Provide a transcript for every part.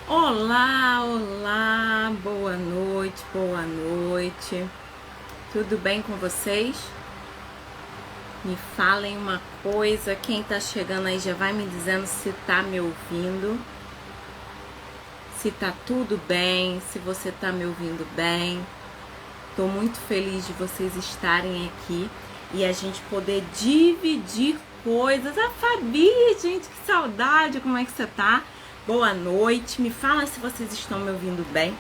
Olá, olá, boa noite, boa noite. Tudo bem com vocês? Me falem uma coisa, quem tá chegando aí já vai me dizendo se tá me ouvindo, se tá tudo bem, se você tá me ouvindo bem. Tô muito feliz de vocês estarem aqui e a gente poder dividir coisas. A Fabi, gente, que saudade, como é que você tá? Boa noite, me fala se vocês estão me ouvindo bem,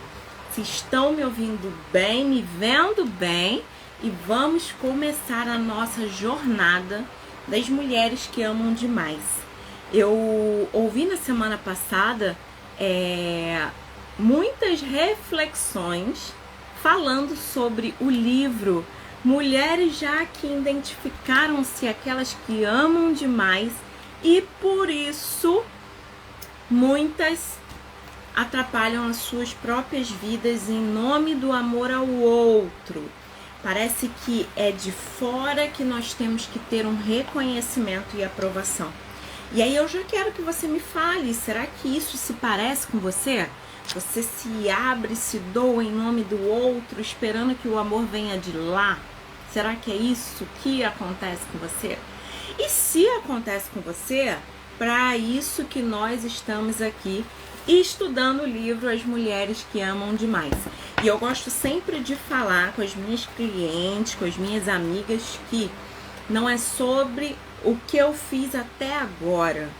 se estão me ouvindo bem, me vendo bem, e vamos começar a nossa jornada das mulheres que amam demais. Eu ouvi na semana passada muitas reflexões falando sobre o livro Mulheres já que identificaram-se aquelas que amam demais e por isso muitas atrapalham as suas próprias vidas em nome do amor ao outro. Parece que é de fora que nós temos que ter um reconhecimento e aprovação. E aí eu já quero que você me fale, será que isso se parece com você? Você se abre, se doa em nome do outro, esperando que o amor venha de lá? Será que é isso que acontece com você? E se acontece com você, para isso que nós estamos aqui estudando o livro As Mulheres que Amam Demais. E eu gosto sempre de falar com as minhas clientes, com as minhas amigas, que não é sobre o que eu fiz até agora,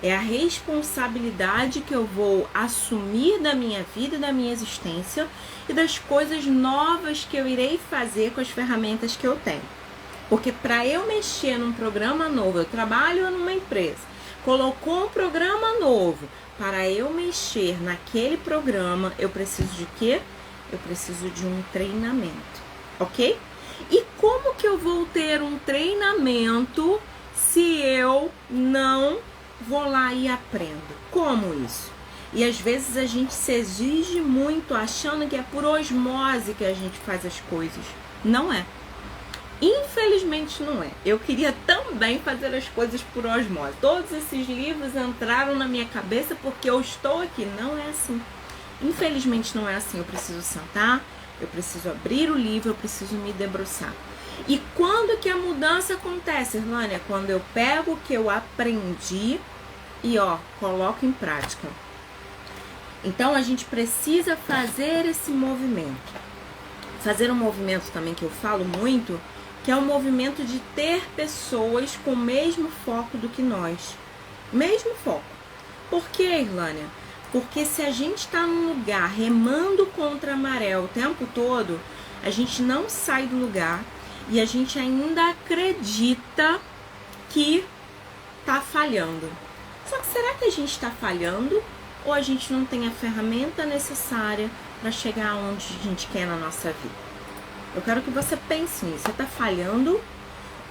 é a responsabilidade que eu vou assumir da minha vida e da minha existência e das coisas novas que eu irei fazer com as ferramentas que eu tenho. Porque para eu mexer num programa novo, eu trabalho numa empresa, colocou um programa novo, para eu mexer naquele programa, eu preciso de quê? Eu preciso de um treinamento, ok? E como que eu vou ter um treinamento se eu não vou lá e aprendo? Como isso? E às vezes a gente se exige muito achando que é por osmose que a gente faz as coisas. Não é. Infelizmente não é. Eu queria também fazer as coisas por osmose. Todos esses livros entraram na minha cabeça porque eu estou aqui. Não é assim. Infelizmente não é assim. Eu preciso sentar, eu preciso abrir o livro, eu preciso me debruçar. E quando que a mudança acontece, Irlânia? Quando eu pego o que eu aprendi e coloco em prática. Então a gente precisa fazer esse movimento. Fazer um movimento também que eu falo muito, que é o movimento de ter pessoas com o mesmo foco do que nós. Mesmo foco. Por que, Irlânia? Porque se a gente está num lugar remando contra a maré o tempo todo, a gente não sai do lugar e a gente ainda acredita que está falhando. Só que será que a gente está falhando ou a gente não tem a ferramenta necessária para chegar onde a gente quer na nossa vida? Eu quero que você pense nisso. Você está falhando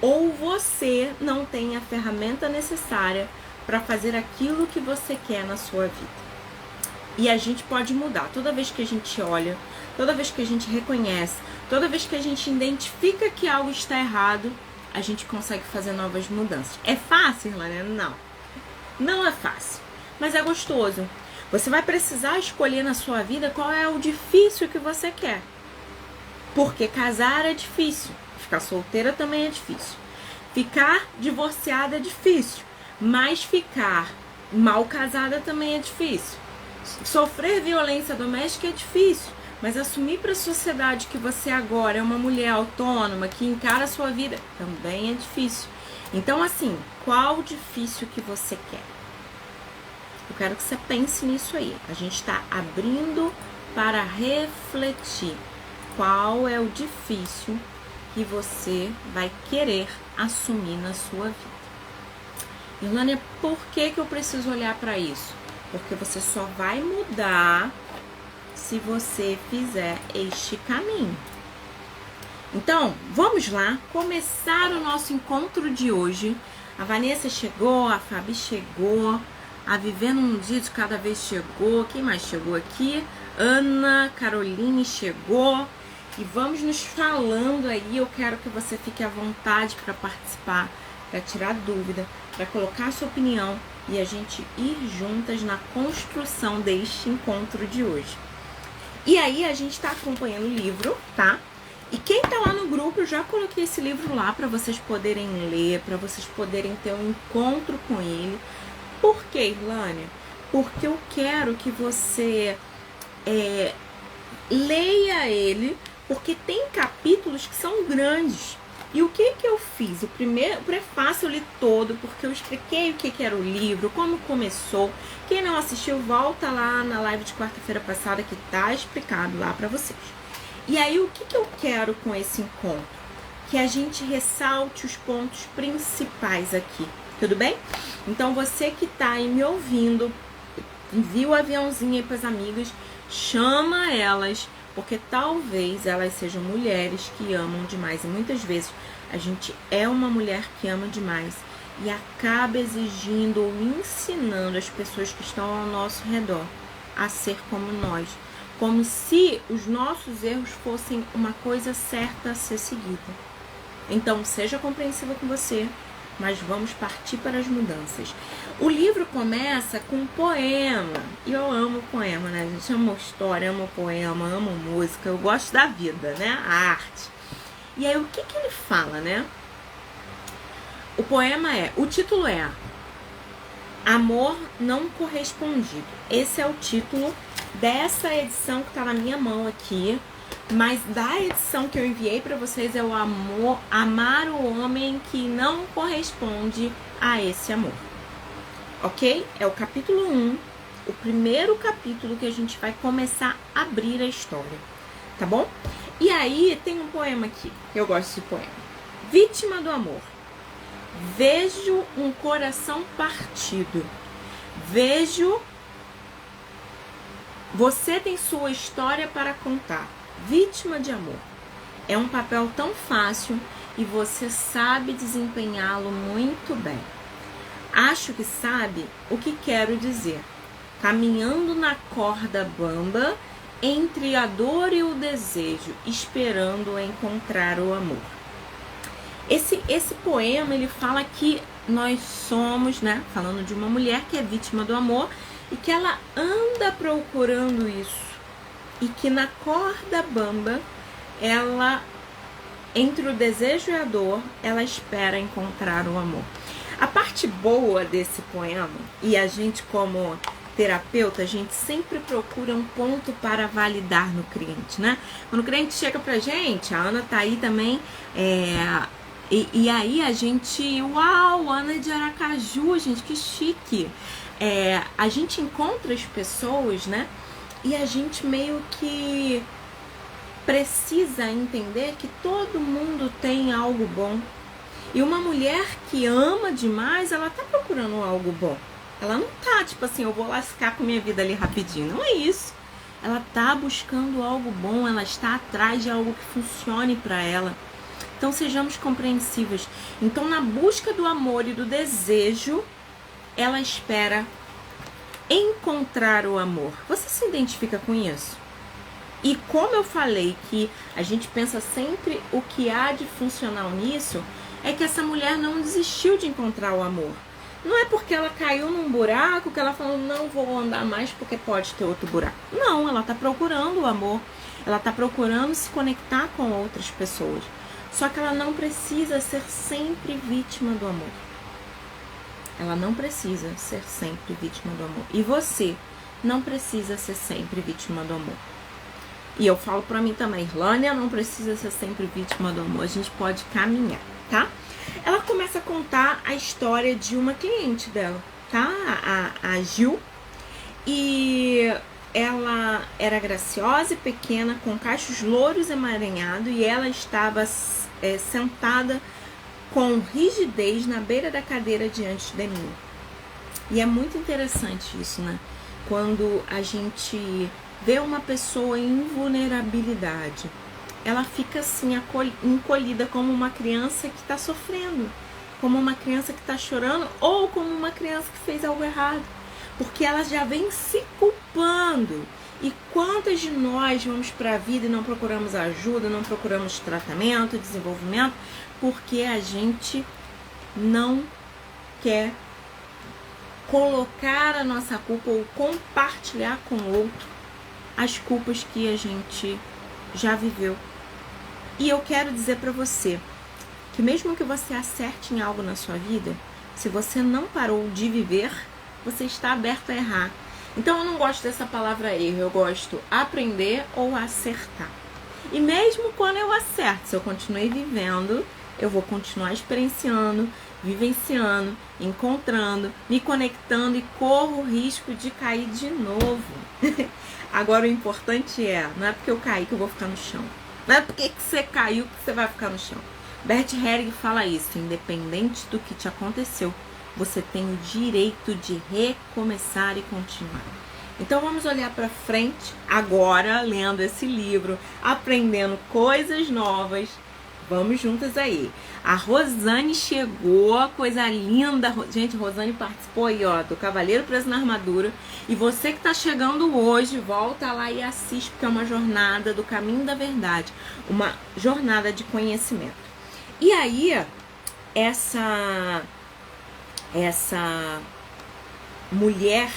ou você não tem a ferramenta necessária para fazer aquilo que você quer na sua vida? E a gente pode mudar. Toda vez que a gente olha, toda vez que a gente reconhece, toda vez que a gente identifica que algo está errado, a gente consegue fazer novas mudanças. É fácil, Irlânia? Não. Não é fácil, mas é gostoso. Você vai precisar escolher na sua vida qual é o difícil que você quer. Porque casar é difícil, ficar solteira também é difícil, ficar divorciada é difícil, mas ficar mal casada também é difícil. Sofrer violência doméstica é difícil, mas assumir para a sociedade que você agora é uma mulher autônoma, que encara a sua vida, também é difícil. Então assim, qual difícil que você quer? Eu quero que você pense nisso aí. A gente está abrindo para refletir. Qual é o difícil que você vai querer assumir na sua vida? Irlânia, por que eu preciso olhar para isso? Porque você só vai mudar se você fizer este caminho. Então, vamos lá começar o nosso encontro de hoje. A Vanessa chegou, a Fabi chegou, a Vivendo um Dia de Cada Vez chegou. Quem mais chegou aqui? Ana, Caroline chegou. E vamos nos falando aí, eu quero que você fique à vontade para participar, para tirar dúvida, para colocar a sua opinião, e a gente ir juntas na construção deste encontro de hoje. E aí a gente está acompanhando o livro, tá? E quem tá lá no grupo, eu já coloquei esse livro lá para vocês poderem ler, para vocês poderem ter um encontro com ele. Por quê, Irlânia? Porque eu quero que você leia ele, porque tem capítulos que são grandes. E o que eu fiz? O prefácio eu li todo, porque eu expliquei o que era o livro, como começou. Quem não assistiu, volta lá na live de quarta-feira passada que tá explicado lá para vocês. E aí, o que eu quero com esse encontro? Que a gente ressalte os pontos principais aqui, tudo bem? Então, você que tá aí me ouvindo, envia o aviãozinho aí pras amigas, chama elas, porque talvez elas sejam mulheres que amam demais. E muitas vezes a gente é uma mulher que ama demais e acaba exigindo ou ensinando as pessoas que estão ao nosso redor a ser como nós. Como se os nossos erros fossem uma coisa certa a ser seguida. Então, seja compreensiva com você, mas vamos partir para as mudanças. O livro começa com um poema. E eu amo poema, né? A gente ama história, ama poema, amo música. Eu gosto da vida, né? A arte. E aí, o que ele fala, né? O poema o título é Amor Não Correspondido. Esse é o título dessa edição que tá na minha mão aqui, mas da edição que eu enviei para vocês é o Amar o Homem que Não Corresponde a Esse Amor. Ok? É o capítulo 1, o primeiro capítulo que a gente vai começar a abrir a história, tá bom? E aí tem um poema aqui, eu gosto desse poema. Vítima do amor. Vejo um coração partido. Vejo... Você tem sua história para contar. Vítima de amor. É um papel tão fácil e você sabe desempenhá-lo muito bem. Acho que sabe o que quero dizer. Caminhando na corda bamba, entre a dor e o desejo, esperando encontrar o amor. Esse poema, ele fala que nós somos, né, falando de uma mulher que é vítima do amor e que ela anda procurando isso. E que na corda bamba, ela, entre o desejo e a dor, ela espera encontrar o amor. A parte boa desse poema, e a gente como terapeuta, a gente sempre procura um ponto para validar no cliente, né? Quando o cliente chega pra gente, a Ana tá aí também, e aí a gente, uau, Ana é de Aracaju, gente, que chique. A gente encontra as pessoas, né? E a gente meio que precisa entender que todo mundo tem algo bom. E uma mulher que ama demais, ela tá procurando algo bom. Ela não tá, tipo assim, eu vou lascar com minha vida ali rapidinho. Não é isso. Ela tá buscando algo bom, ela está atrás de algo que funcione para ela. Então sejamos compreensivas. Então, na busca do amor e do desejo, ela espera encontrar o amor. Você se identifica com isso? E como eu falei que a gente pensa sempre o que há de funcional nisso, é que essa mulher não desistiu de encontrar o amor. Não é porque ela caiu num buraco que ela falou, não vou andar mais porque pode ter outro buraco. Não, ela está procurando o amor. Ela está procurando se conectar com outras pessoas. Só que ela não precisa ser sempre vítima do amor. Ela não precisa ser sempre vítima do amor. E você não precisa ser sempre vítima do amor. E eu falo pra mim também, Irlânia não precisa ser sempre vítima do amor. A gente pode caminhar, tá? Ela começa a contar a história de uma cliente dela, tá? A Gil. E ela era graciosa e pequena, com cachos louros emaranhados. E ela estava sentada com rigidez na beira da cadeira diante de mim. E é muito interessante isso, né? Quando a gente vê uma pessoa em vulnerabilidade, ela fica assim encolhida como uma criança que está sofrendo, como uma criança que está chorando ou como uma criança que fez algo errado, porque ela já vem se culpando. E quantas de nós vamos para a vida e não procuramos ajuda, não procuramos tratamento, desenvolvimento, porque a gente não quer colocar a nossa culpa ou compartilhar com o outro as culpas que a gente já viveu. E eu quero dizer para você que mesmo que você acerte em algo na sua vida, se você não parou de viver, você está aberto a errar. Então eu não gosto dessa palavra erro, eu gosto aprender ou acertar. E mesmo quando eu acerto, se eu continuei vivendo, eu vou continuar experienciando, vivenciando, encontrando, me conectando e corro o risco de cair de novo. Agora o importante não é porque eu caí que eu vou ficar no chão. Não é porque que você caiu que você vai ficar no chão. Bert Helling fala isso: independente do que te aconteceu, você tem o direito de recomeçar e continuar. Então vamos olhar para frente agora, lendo esse livro, aprendendo coisas novas. Vamos juntas aí. A Rosane chegou, coisa linda. Gente, Rosane participou aí, ó, do Cavaleiro Preso na Armadura. E você que tá chegando hoje, volta lá e assiste, porque é uma jornada do caminho da verdade. Uma jornada de conhecimento. E aí, essa mulher,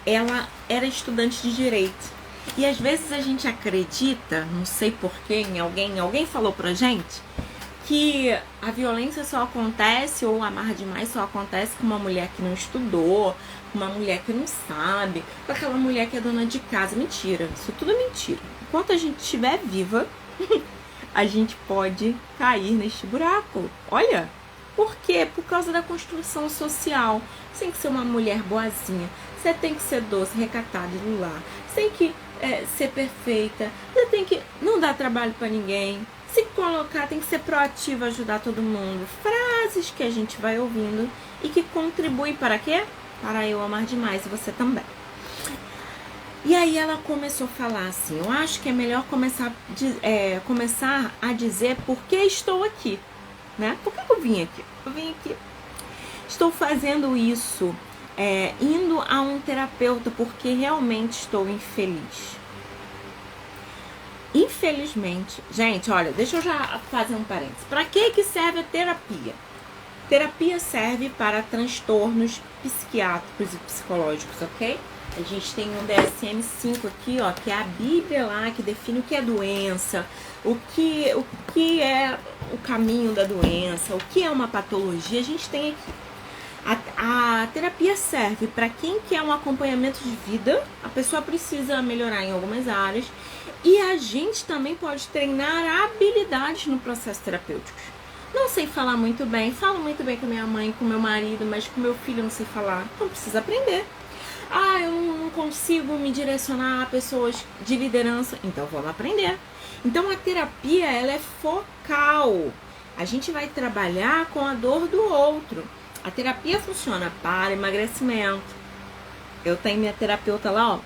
ela era estudante de direito. E às vezes a gente acredita, não sei porquê, em alguém falou pra gente que a violência só acontece, ou amar demais só acontece com uma mulher que não estudou, com uma mulher que não sabe, com aquela mulher que é dona de casa. Mentira, isso tudo é mentira. Enquanto a gente estiver viva, a gente pode cair neste buraco. Olha, por quê? Por causa da construção social. Você tem que ser uma mulher boazinha, você tem que ser doce, recatada e do lar, você tem que ser perfeita, você tem que não dar trabalho pra ninguém, se colocar, tem que ser proativa, ajudar todo mundo. Frases que a gente vai ouvindo e que contribuem para quê? Para eu amar demais e você também. E aí ela começou a falar assim: eu acho que é melhor começar a dizer por que estou aqui, né? Por que eu vim aqui? Eu vim aqui, estou fazendo isso, indo a um terapeuta porque realmente estou infeliz. Infelizmente, gente, olha, deixa eu já fazer um parênteses. Para que serve a terapia? Terapia serve para transtornos psiquiátricos e psicológicos, ok? A gente tem um DSM-5 aqui, ó, que é a Bíblia lá, que define o que é doença, o que é o caminho da doença, o que é uma patologia. A gente tem aqui. A terapia serve para quem quer um acompanhamento de vida, a pessoa precisa melhorar em algumas áreas, e a gente também pode treinar habilidades no processo terapêutico. Não sei falar muito bem, falo muito bem com minha mãe, com meu marido, mas com meu filho eu não sei falar, então precisa aprender. Eu não consigo me direcionar a pessoas de liderança, então vamos aprender. Então a terapia, ela é focal. A gente vai trabalhar com a dor do outro. A terapia funciona para emagrecimento. Eu tenho minha terapeuta lá, ó.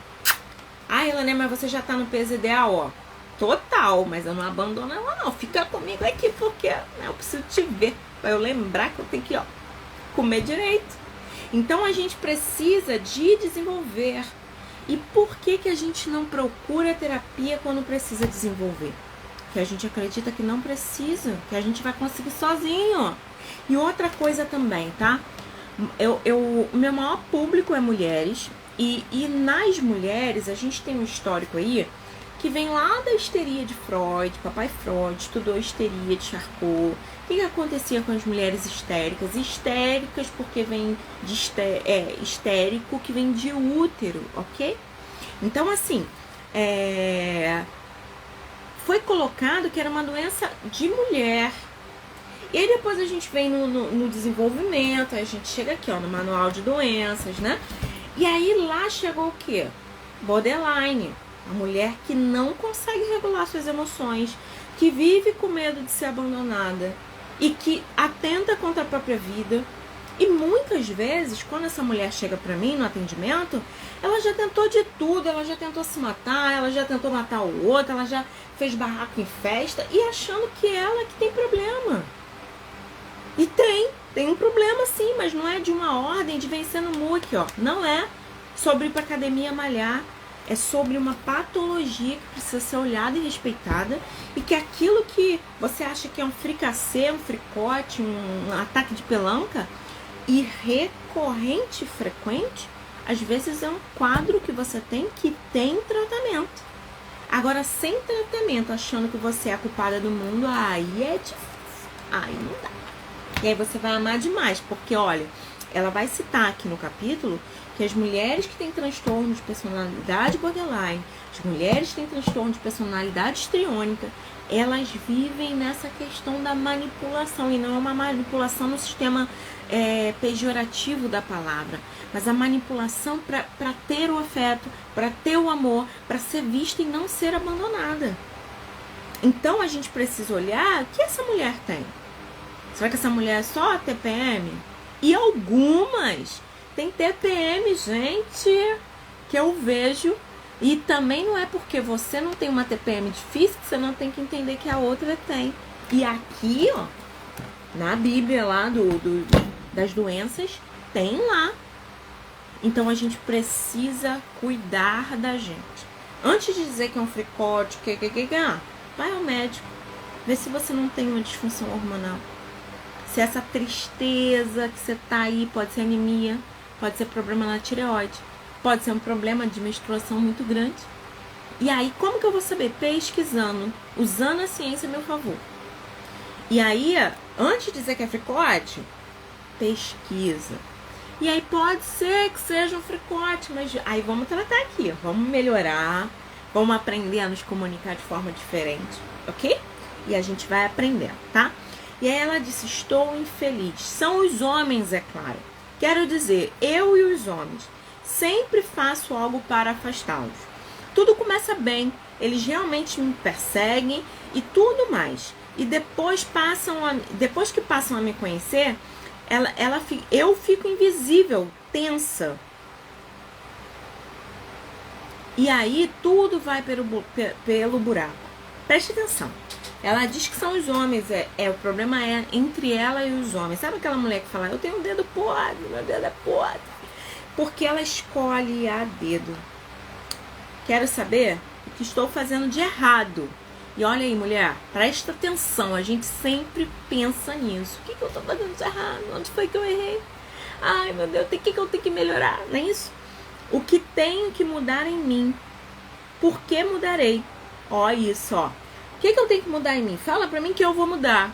Helena, mas você já tá no peso ideal, ó. Total, mas eu não abandono ela não. Fica comigo aqui porque eu preciso te ver, pra eu lembrar que eu tenho que, comer direito. Então a gente precisa de desenvolver. E por que a gente não procura terapia quando precisa desenvolver? Que a gente acredita que não precisa, que a gente vai conseguir sozinho. E outra coisa também, tá? O meu maior público é mulheres. E nas mulheres a gente tem um histórico aí que vem lá da histeria de Freud. Papai Freud estudou histeria de Charcot. O que acontecia com as mulheres histéricas? Histéricas porque vem de histérico, que vem de útero, ok? Então, assim, foi colocado que era uma doença de mulher. E aí depois a gente vem no desenvolvimento, a gente chega aqui, ó, no manual de doenças, né? E aí lá chegou o quê? Borderline. A mulher que não consegue regular suas emoções, que vive com medo de ser abandonada e que atenta contra a própria vida. E muitas vezes, quando essa mulher chega pra mim no atendimento, ela já tentou de tudo, ela já tentou se matar, ela já tentou matar o outro, ela já fez barraco em festa e achando que ela que tem problema. E tem um problema sim, mas não é de uma ordem de vencer no muque, ó. Não é sobre ir pra academia malhar. É sobre uma patologia que precisa ser olhada e respeitada, e que aquilo que você acha que é um fricassê, um fricote, um ataque de pelanca, ir recorrente e frequente, às vezes é um quadro que você tem que tem tratamento. Agora, sem tratamento, achando que você é a culpada do mundo, aí é difícil. Aí não dá. E aí você vai amar demais, porque, olha, ela vai citar aqui no capítulo que as mulheres que têm transtorno de personalidade borderline, as mulheres que têm transtorno de personalidade histriônica, elas vivem nessa questão da manipulação, e não é uma manipulação no sistema pejorativo da palavra, mas a manipulação para ter o afeto, para ter o amor, para ser vista e não ser abandonada. Então a gente precisa olhar o que essa mulher tem. Será que essa mulher é só TPM? E algumas tem TPM, gente, que eu vejo. E também não é porque você não tem uma TPM difícil que você não tem que entender que a outra tem. E aqui, ó, na Bíblia lá das doenças, tem lá. Então a gente precisa cuidar da gente. Antes de dizer que é um fricote, vai ao médico. Vê se você não tem uma disfunção hormonal. Se essa tristeza que você tá aí pode ser anemia, pode ser problema na tireoide, pode ser um problema de menstruação muito grande. E aí, como que eu vou saber? Pesquisando, usando a ciência a meu favor. E aí, antes de dizer que é fricote, pesquisa. E aí pode ser que seja um fricote, mas aí vamos tratar aqui, vamos melhorar, vamos aprender a nos comunicar de forma diferente, ok? E a gente vai aprendendo, tá? E aí ela disse, estou infeliz. São os homens, é claro. Quero dizer, eu e os homens, sempre faço algo para afastá-los. Tudo começa bem, eles realmente me perseguem e tudo mais. E depois que passam a me conhecer, eu fico invisível, tensa. E aí tudo vai pelo buraco. Preste atenção. Ela diz que são os homens, o problema é entre ela e os homens. Sabe aquela mulher que fala, eu tenho um dedo podre, meu dedo é podre? Porque ela escolhe a dedo. Quero saber o que estou fazendo de errado. E olha aí, mulher, presta atenção, a gente sempre pensa nisso. O que eu estou fazendo de errado? Onde foi que eu errei? Ai, meu Deus, o que eu tenho que melhorar? Não é isso? O que tenho que mudar em mim? Por que mudarei? Ó isso, ó. O que eu tenho que mudar em mim? Fala pra mim que eu vou mudar.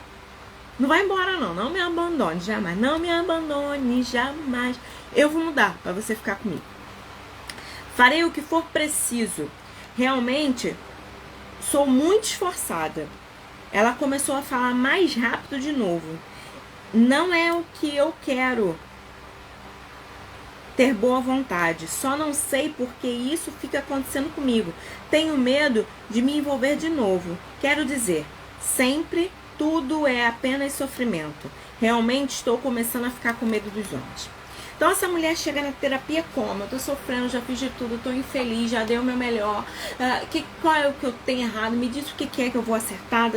Não vai embora não, não me abandone jamais. Não me abandone jamais. Eu vou mudar pra você ficar comigo. Farei o que for preciso. Realmente, sou muito esforçada. Ela começou a falar mais rápido de novo. Não é o que eu quero. Ter boa vontade. Só não sei porque isso fica acontecendo comigo. Tenho medo de me envolver de novo. Quero dizer, sempre tudo é apenas sofrimento. Realmente estou começando a ficar com medo dos homens. Então essa mulher chega na terapia como? Eu tô sofrendo, já fiz de tudo, tô infeliz, já dei o meu melhor. Qual é o que eu tenho errado? Me diz o que é que eu vou acertar.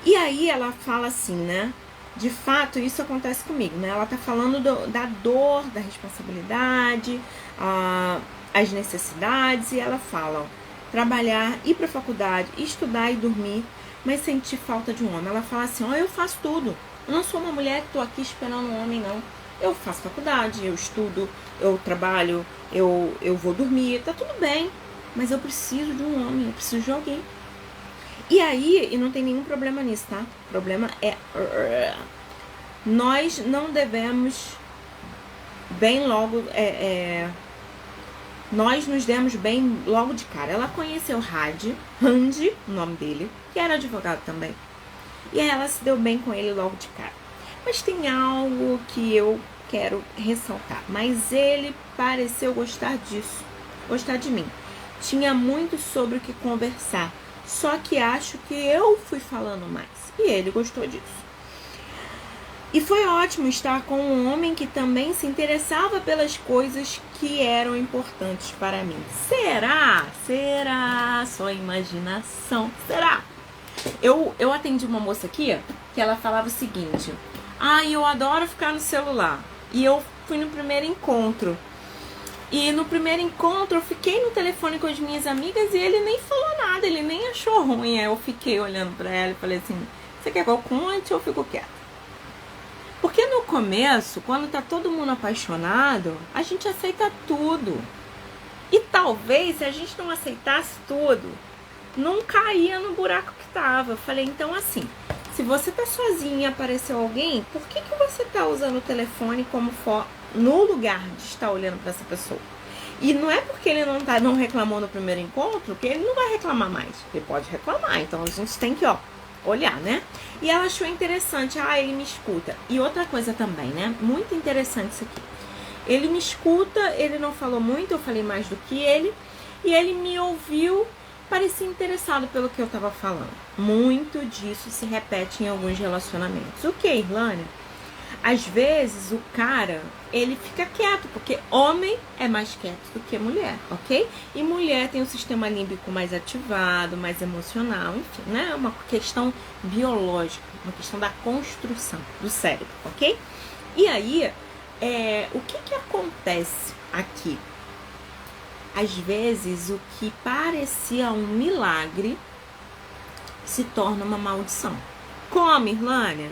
E aí ela fala assim, né? De fato, isso acontece comigo, né? Ela tá falando da dor, da responsabilidade, as necessidades, e ela fala, ó, trabalhar, ir pra faculdade, estudar e dormir, mas sentir falta de um homem. Ela fala assim, ó, eu faço tudo. Eu não sou uma mulher que tô aqui esperando um homem, não. Eu faço faculdade, eu estudo, eu trabalho, eu vou dormir, tá tudo bem. Mas eu preciso de um homem, eu preciso de alguém. E aí, e não tem nenhum problema nisso, tá? O problema é... Nós não devemos bem logo... Nós nos demos bem logo de cara. Ela conheceu Randi, o nome dele, que era advogado também. E aí ela se deu bem com ele logo de cara. Mas tem algo que eu quero ressaltar. Mas ele pareceu gostar disso, gostar de mim. Tinha muito sobre o que conversar. Só que acho que eu fui falando mais. E ele gostou disso. E foi ótimo estar com um homem que também se interessava pelas coisas que eram importantes para mim. Será? Será? Só imaginação. Será? Eu atendi uma moça aqui que ela falava o seguinte. Eu adoro ficar no celular. E eu fui no primeiro encontro. E no primeiro encontro eu fiquei no telefone com as minhas amigas e ele nem falou nada, ele nem achou ruim. Aí eu fiquei olhando pra ela e falei assim, você quer que eu conte ou eu fico quieta? Porque no começo, quando tá todo mundo apaixonado, a gente aceita tudo. E talvez, se a gente não aceitasse tudo, não caía no buraco que tava. Eu falei, então assim, se você tá sozinha e apareceu alguém, por que você tá usando o telefone como no lugar de estar olhando para essa pessoa? E não é porque ele não reclamou no primeiro encontro que ele não vai reclamar mais. Ele pode reclamar, então a gente tem que, olhar, né? E ela achou interessante, ele me escuta. E outra coisa também, né? Muito interessante isso aqui. Ele me escuta, ele não falou muito, eu falei mais do que ele. E ele me ouviu, parecia interessado pelo que eu tava falando. Muito disso se repete em alguns relacionamentos. O que, Irlânia? Às vezes o cara, ele fica quieto, porque homem é mais quieto do que mulher, ok? E mulher tem um sistema límbico mais ativado, mais emocional, enfim, né? É uma questão biológica, uma questão da construção do cérebro, ok? E aí, o que acontece aqui? Às vezes o que parecia um milagre se torna uma maldição. Como, Irlânia?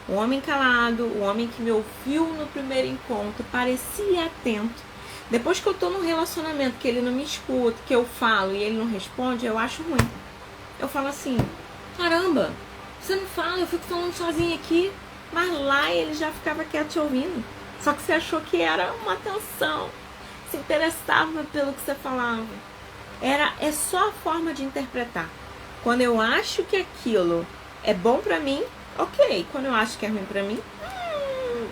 O homem calado, o homem que me ouviu no primeiro encontro, parecia atento. Depois que eu tô num relacionamento que ele não me escuta, que eu falo e ele não responde, eu acho ruim. Eu falo assim, caramba, você não fala, eu fico falando sozinha aqui. Mas lá ele já ficava quieto te ouvindo. Só que você achou que era uma atenção. Se interessava pelo que você falava. É só a forma de interpretar. Quando eu acho que aquilo é bom pra mim, ok. Quando eu acho que é ruim pra mim,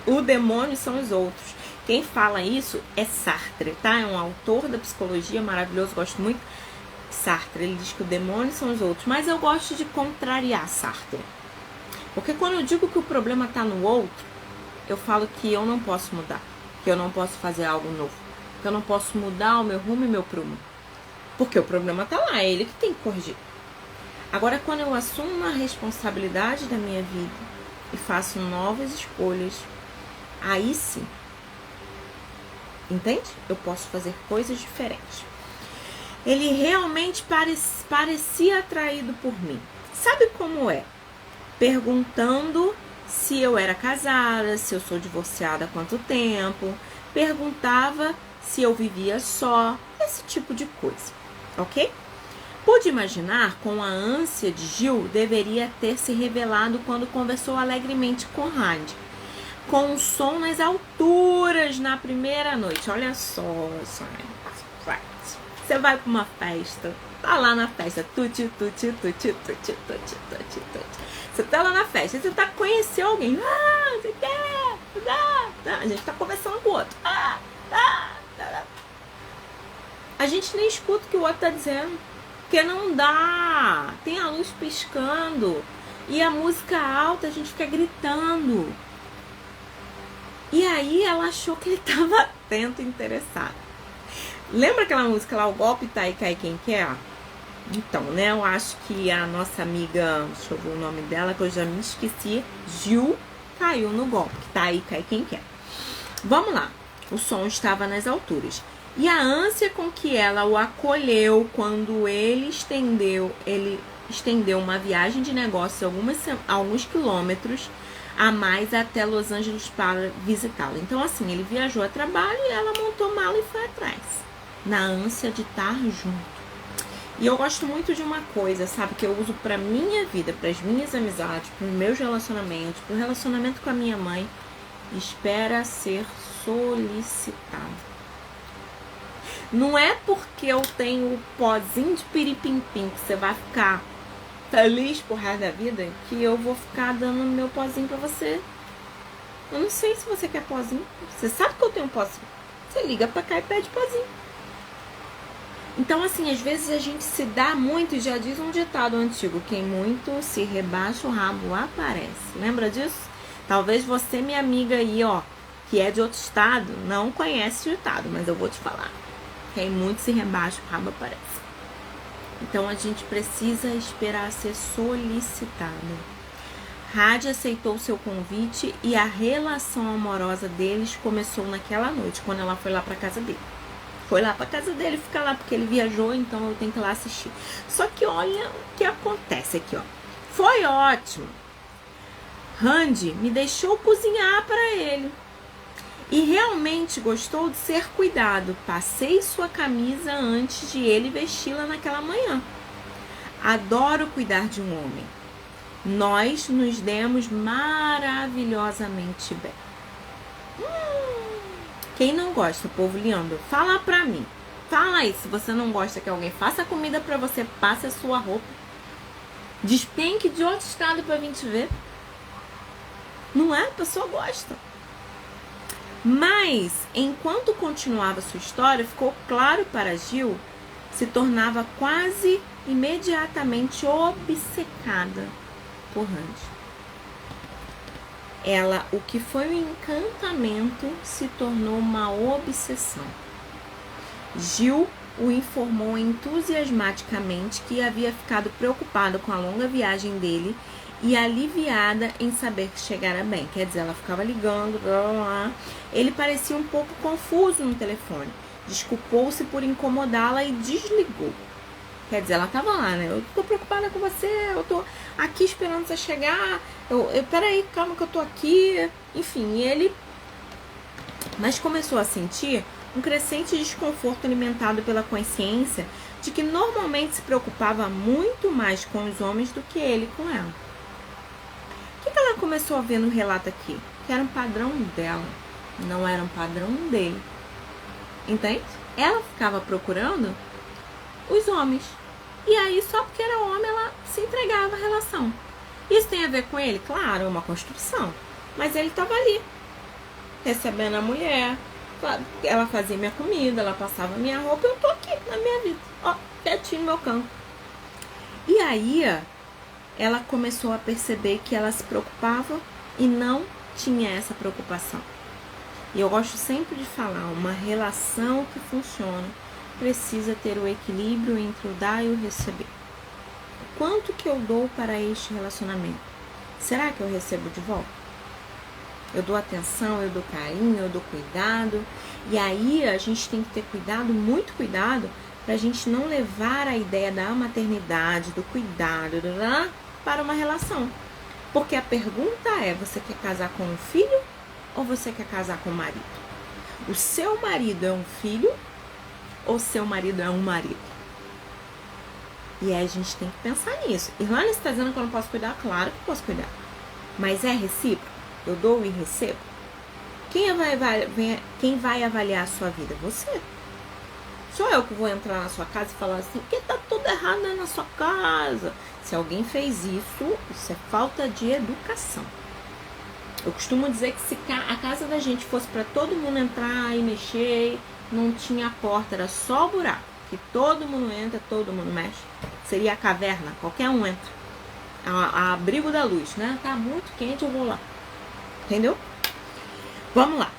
o demônio são os outros. Quem fala isso é Sartre, tá? É um autor da psicologia maravilhoso, gosto muito. Sartre, ele diz que o demônio são os outros. Mas eu gosto de contrariar Sartre. Porque quando eu digo que o problema tá no outro, eu falo que eu não posso mudar. Que eu não posso fazer algo novo. Que eu não posso mudar o meu rumo e meu prumo. Porque o problema tá lá, é ele que tem que corrigir. Agora, quando eu assumo a responsabilidade da minha vida e faço novas escolhas, aí sim, entende? Eu posso fazer coisas diferentes. Ele realmente parecia atraído por mim. Sabe como é? Perguntando se eu era casada, se eu sou divorciada há quanto tempo. Perguntava se eu vivia só, esse tipo de coisa, ok? Pude imaginar com a ânsia de Gil deveria ter se revelado quando conversou alegremente com Randy, com um som nas alturas na primeira noite. Olha só, você vai para uma festa, tá lá na festa, tuti, tuti, tuti, tuti, tuti, tuti, tuti. Você tá lá na festa, você tá conhecendo alguém, você quer, a gente tá conversando com o outro, a gente nem escuta o que o outro tá dizendo. Porque não dá, tem a luz piscando e a música alta, a gente fica gritando. E aí ela achou que ele estava atento e interessado. Lembra aquela música lá, o golpe tá e cai quem quer? Então, né, eu acho que a nossa amiga, deixa eu ver o nome dela, que eu já me esqueci, Gil, caiu no golpe, que tá aí cai quem quer. Vamos lá, o som estava nas alturas. E a ânsia com que ela o acolheu quando ele estendeu uma viagem de negócio alguns quilômetros a mais até Los Angeles para visitá-lo. Então, assim, ele viajou a trabalho e ela montou mala e foi atrás, na ânsia de estar junto. E eu gosto muito de uma coisa, sabe, que eu uso pra minha vida, pras minhas amizades, pros meus relacionamentos, pro relacionamento com a minha mãe. Espera ser solicitado. Não é porque eu tenho o pozinho de piripimpim que você vai ficar feliz por resto da vida que eu vou ficar dando meu pozinho pra você. Eu não sei se você quer pozinho. Você sabe que eu tenho pozinho. Você liga pra cá e pede pozinho. Então, assim, às vezes a gente se dá muito e já diz um ditado antigo: quem muito se rebaixa, o rabo aparece. Lembra disso? Talvez você, minha amiga aí, que é de outro estado, não conhece o ditado, mas eu vou te falar. Quem muito se rebaixa, o rabo aparece. Então a gente precisa esperar ser solicitada. Randy aceitou seu convite e a relação amorosa deles começou naquela noite, quando ela foi lá pra casa dele. Foi lá pra casa dele, fica lá, porque ele viajou, então eu tenho que ir lá assistir. Só que olha o que acontece aqui, Foi ótimo. Randy me deixou cozinhar para ele. E realmente gostou de ser cuidado. Passei sua camisa antes de ele vesti-la naquela manhã. Adoro cuidar de um homem. Nós nos demos maravilhosamente bem. Quem não gosta, povo lindo, fala pra mim. Fala aí, se você não gosta que alguém faça comida pra você, passe a sua roupa, despenque de outro estado pra vir te ver. Não é? A pessoa gosta. Mas, enquanto continuava sua história, ficou claro para Gil, se tornava quase imediatamente obcecada por Randy. Ela, o que foi um encantamento, se tornou uma obsessão. Gil o informou entusiasmaticamente que havia ficado preocupado com a longa viagem dele e aliviada em saber que chegara bem. Quer dizer, ela ficava ligando, blá, blá, blá. Ele parecia um pouco confuso no telefone. Desculpou-se por incomodá-la e desligou. Quer dizer, ela estava lá, né? Eu tô preocupada com você, eu tô aqui esperando você chegar. Peraí, calma que eu tô aqui. Enfim, ele... Mas começou a sentir um crescente desconforto alimentado pela consciência de que normalmente se preocupava muito mais com os homens do que ele com ela. O que ela começou a ver no relato aqui? Que era um padrão dela, não era um padrão dele. Entende? Ela ficava procurando os homens. E aí, só porque era homem, ela se entregava à relação. Isso tem a ver com ele? Claro, é uma construção. Mas ele estava ali, recebendo a mulher. Ela fazia minha comida, ela passava minha roupa. Eu tô aqui na minha vida, ó, quietinho no meu canto. E aí, ela começou a perceber que ela se preocupava e não tinha essa preocupação. E eu gosto sempre de falar, uma relação que funciona precisa ter o equilíbrio entre o dar e o receber. Quanto que eu dou para este relacionamento? Será que eu recebo de volta? Eu dou atenção, eu dou carinho, eu dou cuidado. E aí a gente tem que ter cuidado, muito cuidado, para a gente não levar a ideia da maternidade, do cuidado, para uma relação. Porque a pergunta é, você quer casar com um filho ou você quer casar com um marido? O seu marido é um filho ou seu marido é um marido? E aí a gente tem que pensar nisso. Irlanda está dizendo que eu não posso cuidar? Claro que eu posso cuidar. Mas é recíproco? Eu dou e recebo? Quem vai avaliar a sua vida? Você. Sou eu que vou entrar na sua casa e falar assim, porque tá tudo errado na sua casa. Se alguém fez isso, isso é falta de educação. Eu costumo dizer que se a casa da gente fosse para todo mundo entrar e mexer, não tinha porta, era só o buraco. Que todo mundo entra, todo mundo mexe. Seria a caverna, qualquer um entra. A abrigo da luz, né? Tá muito quente, eu vou lá. Entendeu? Vamos lá.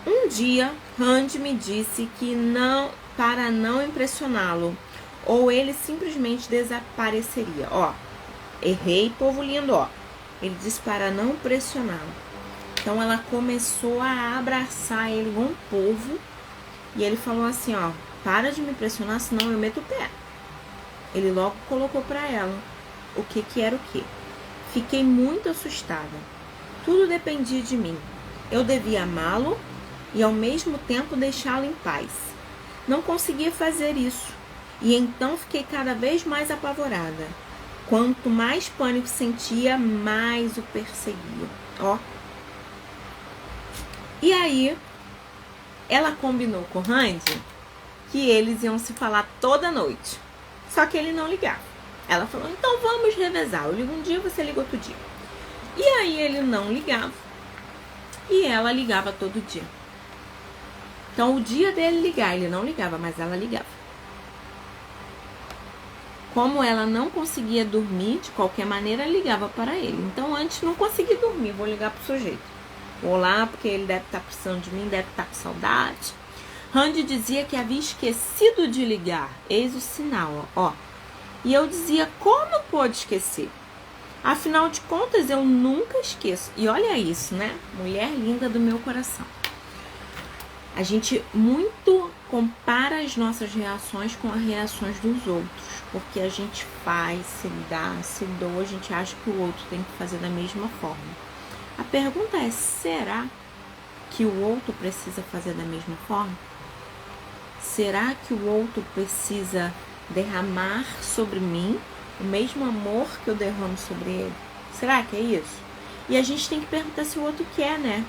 Um dia, Randy me disse que não, para não impressioná-lo, ou ele simplesmente desapareceria. Ó, errei, povo lindo, ó. Ele disse para não pressioná-lo. Então ela começou a abraçar ele com um povo. E ele falou assim, ó, para de me pressionar, senão eu meto o pé. Ele logo colocou para ela o que era o que. Fiquei muito assustada. Tudo dependia de mim. Eu devia amá-lo e ao mesmo tempo deixá-lo em paz. Não conseguia fazer isso. E então fiquei cada vez mais apavorada. Quanto mais pânico sentia, mais o perseguia. Ó. E aí, ela combinou com o Randy que eles iam se falar toda noite. Só que ele não ligava. Ela falou, então vamos revezar. Eu ligo um dia, você liga outro dia. E aí ele não ligava. E ela ligava todo dia. Então o dia dele ligar, ele não ligava, mas ela ligava. Como ela não conseguia dormir, de qualquer maneira, ligava para ele. Então antes não conseguia dormir, vou ligar pro sujeito. Vou lá porque ele deve estar precisando de mim, deve estar com saudade. Randy dizia que havia esquecido de ligar. Eis o sinal, ó. E eu dizia, como pode esquecer? Afinal de contas, eu nunca esqueço. E olha isso, né? Mulher linda do meu coração. A gente muito compara as nossas reações com as reações dos outros. Porque a gente faz, se dá, se doa, a gente acha que o outro tem que fazer da mesma forma. A pergunta é, será que o outro precisa fazer da mesma forma? Será que o outro precisa derramar sobre mim o mesmo amor que eu derramo sobre ele? Será que é isso? E a gente tem que perguntar se o outro quer, né?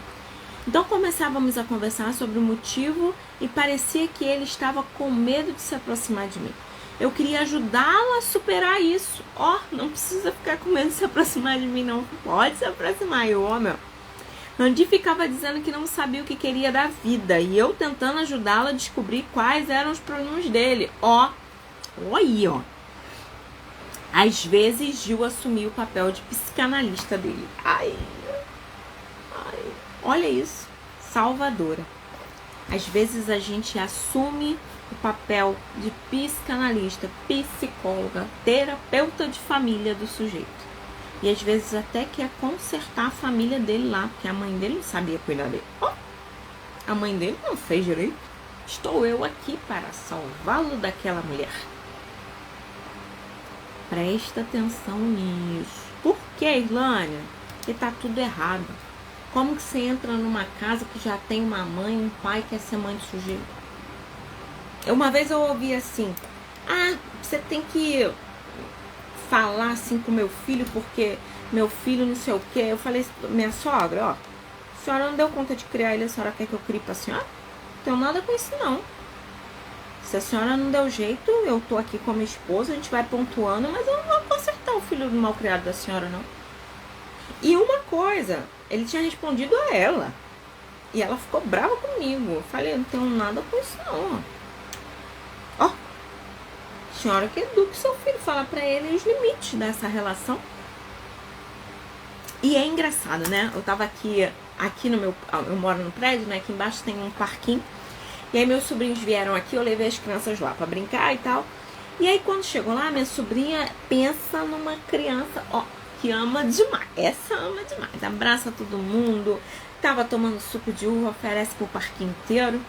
Então começávamos a conversar sobre o motivo e parecia que ele estava com medo de se aproximar de mim. Eu queria ajudá-la a superar isso. Não precisa ficar com medo de se aproximar de mim, não. Pode se aproximar. E o meu Randy ficava dizendo que não sabia o que queria da vida. E eu tentando ajudá-la a descobrir quais eram os problemas dele. Aí. Às vezes, Gil assumiu o papel de psicanalista dele. Ai. Olha isso. Salvadora. Às vezes a gente assume o papel de psicanalista, psicóloga, terapeuta de família do sujeito. E às vezes até quer consertar a família dele lá, porque a mãe dele não sabia cuidar dele. A mãe dele não fez direito. Estou eu aqui para salvá-lo daquela mulher. Presta atenção nisso. Por que, Irlânia? Porque tá tudo errado. Como que você entra numa casa que já tem uma mãe e um pai que quer ser mãe de sujeito? Uma vez eu ouvi assim, você tem que falar assim com meu filho porque meu filho não sei o que. Eu falei, minha sogra, a senhora não deu conta de criar ele, a senhora quer que eu crie pra senhora? Não tenho nada com isso não. Se a senhora não deu jeito, eu tô aqui com a minha esposa, a gente vai pontuando, mas eu não vou consertar o filho do mal criado da senhora não. E uma coisa, ele tinha respondido a ela. E ela ficou brava comigo. Eu falei, eu não tenho nada com isso não. Senhora que eduque seu filho, fala pra ele os limites dessa relação. E é engraçado, né? Eu tava aqui no meu... Eu moro no prédio, né? Aqui embaixo tem um parquinho. E aí meus sobrinhos vieram aqui, eu levei as crianças lá pra brincar e tal. E aí quando chegou lá, minha sobrinha pensa numa criança, que ama demais. Essa ama demais. Abraça todo mundo. Tava tomando suco de uva, oferece pro parquinho inteiro.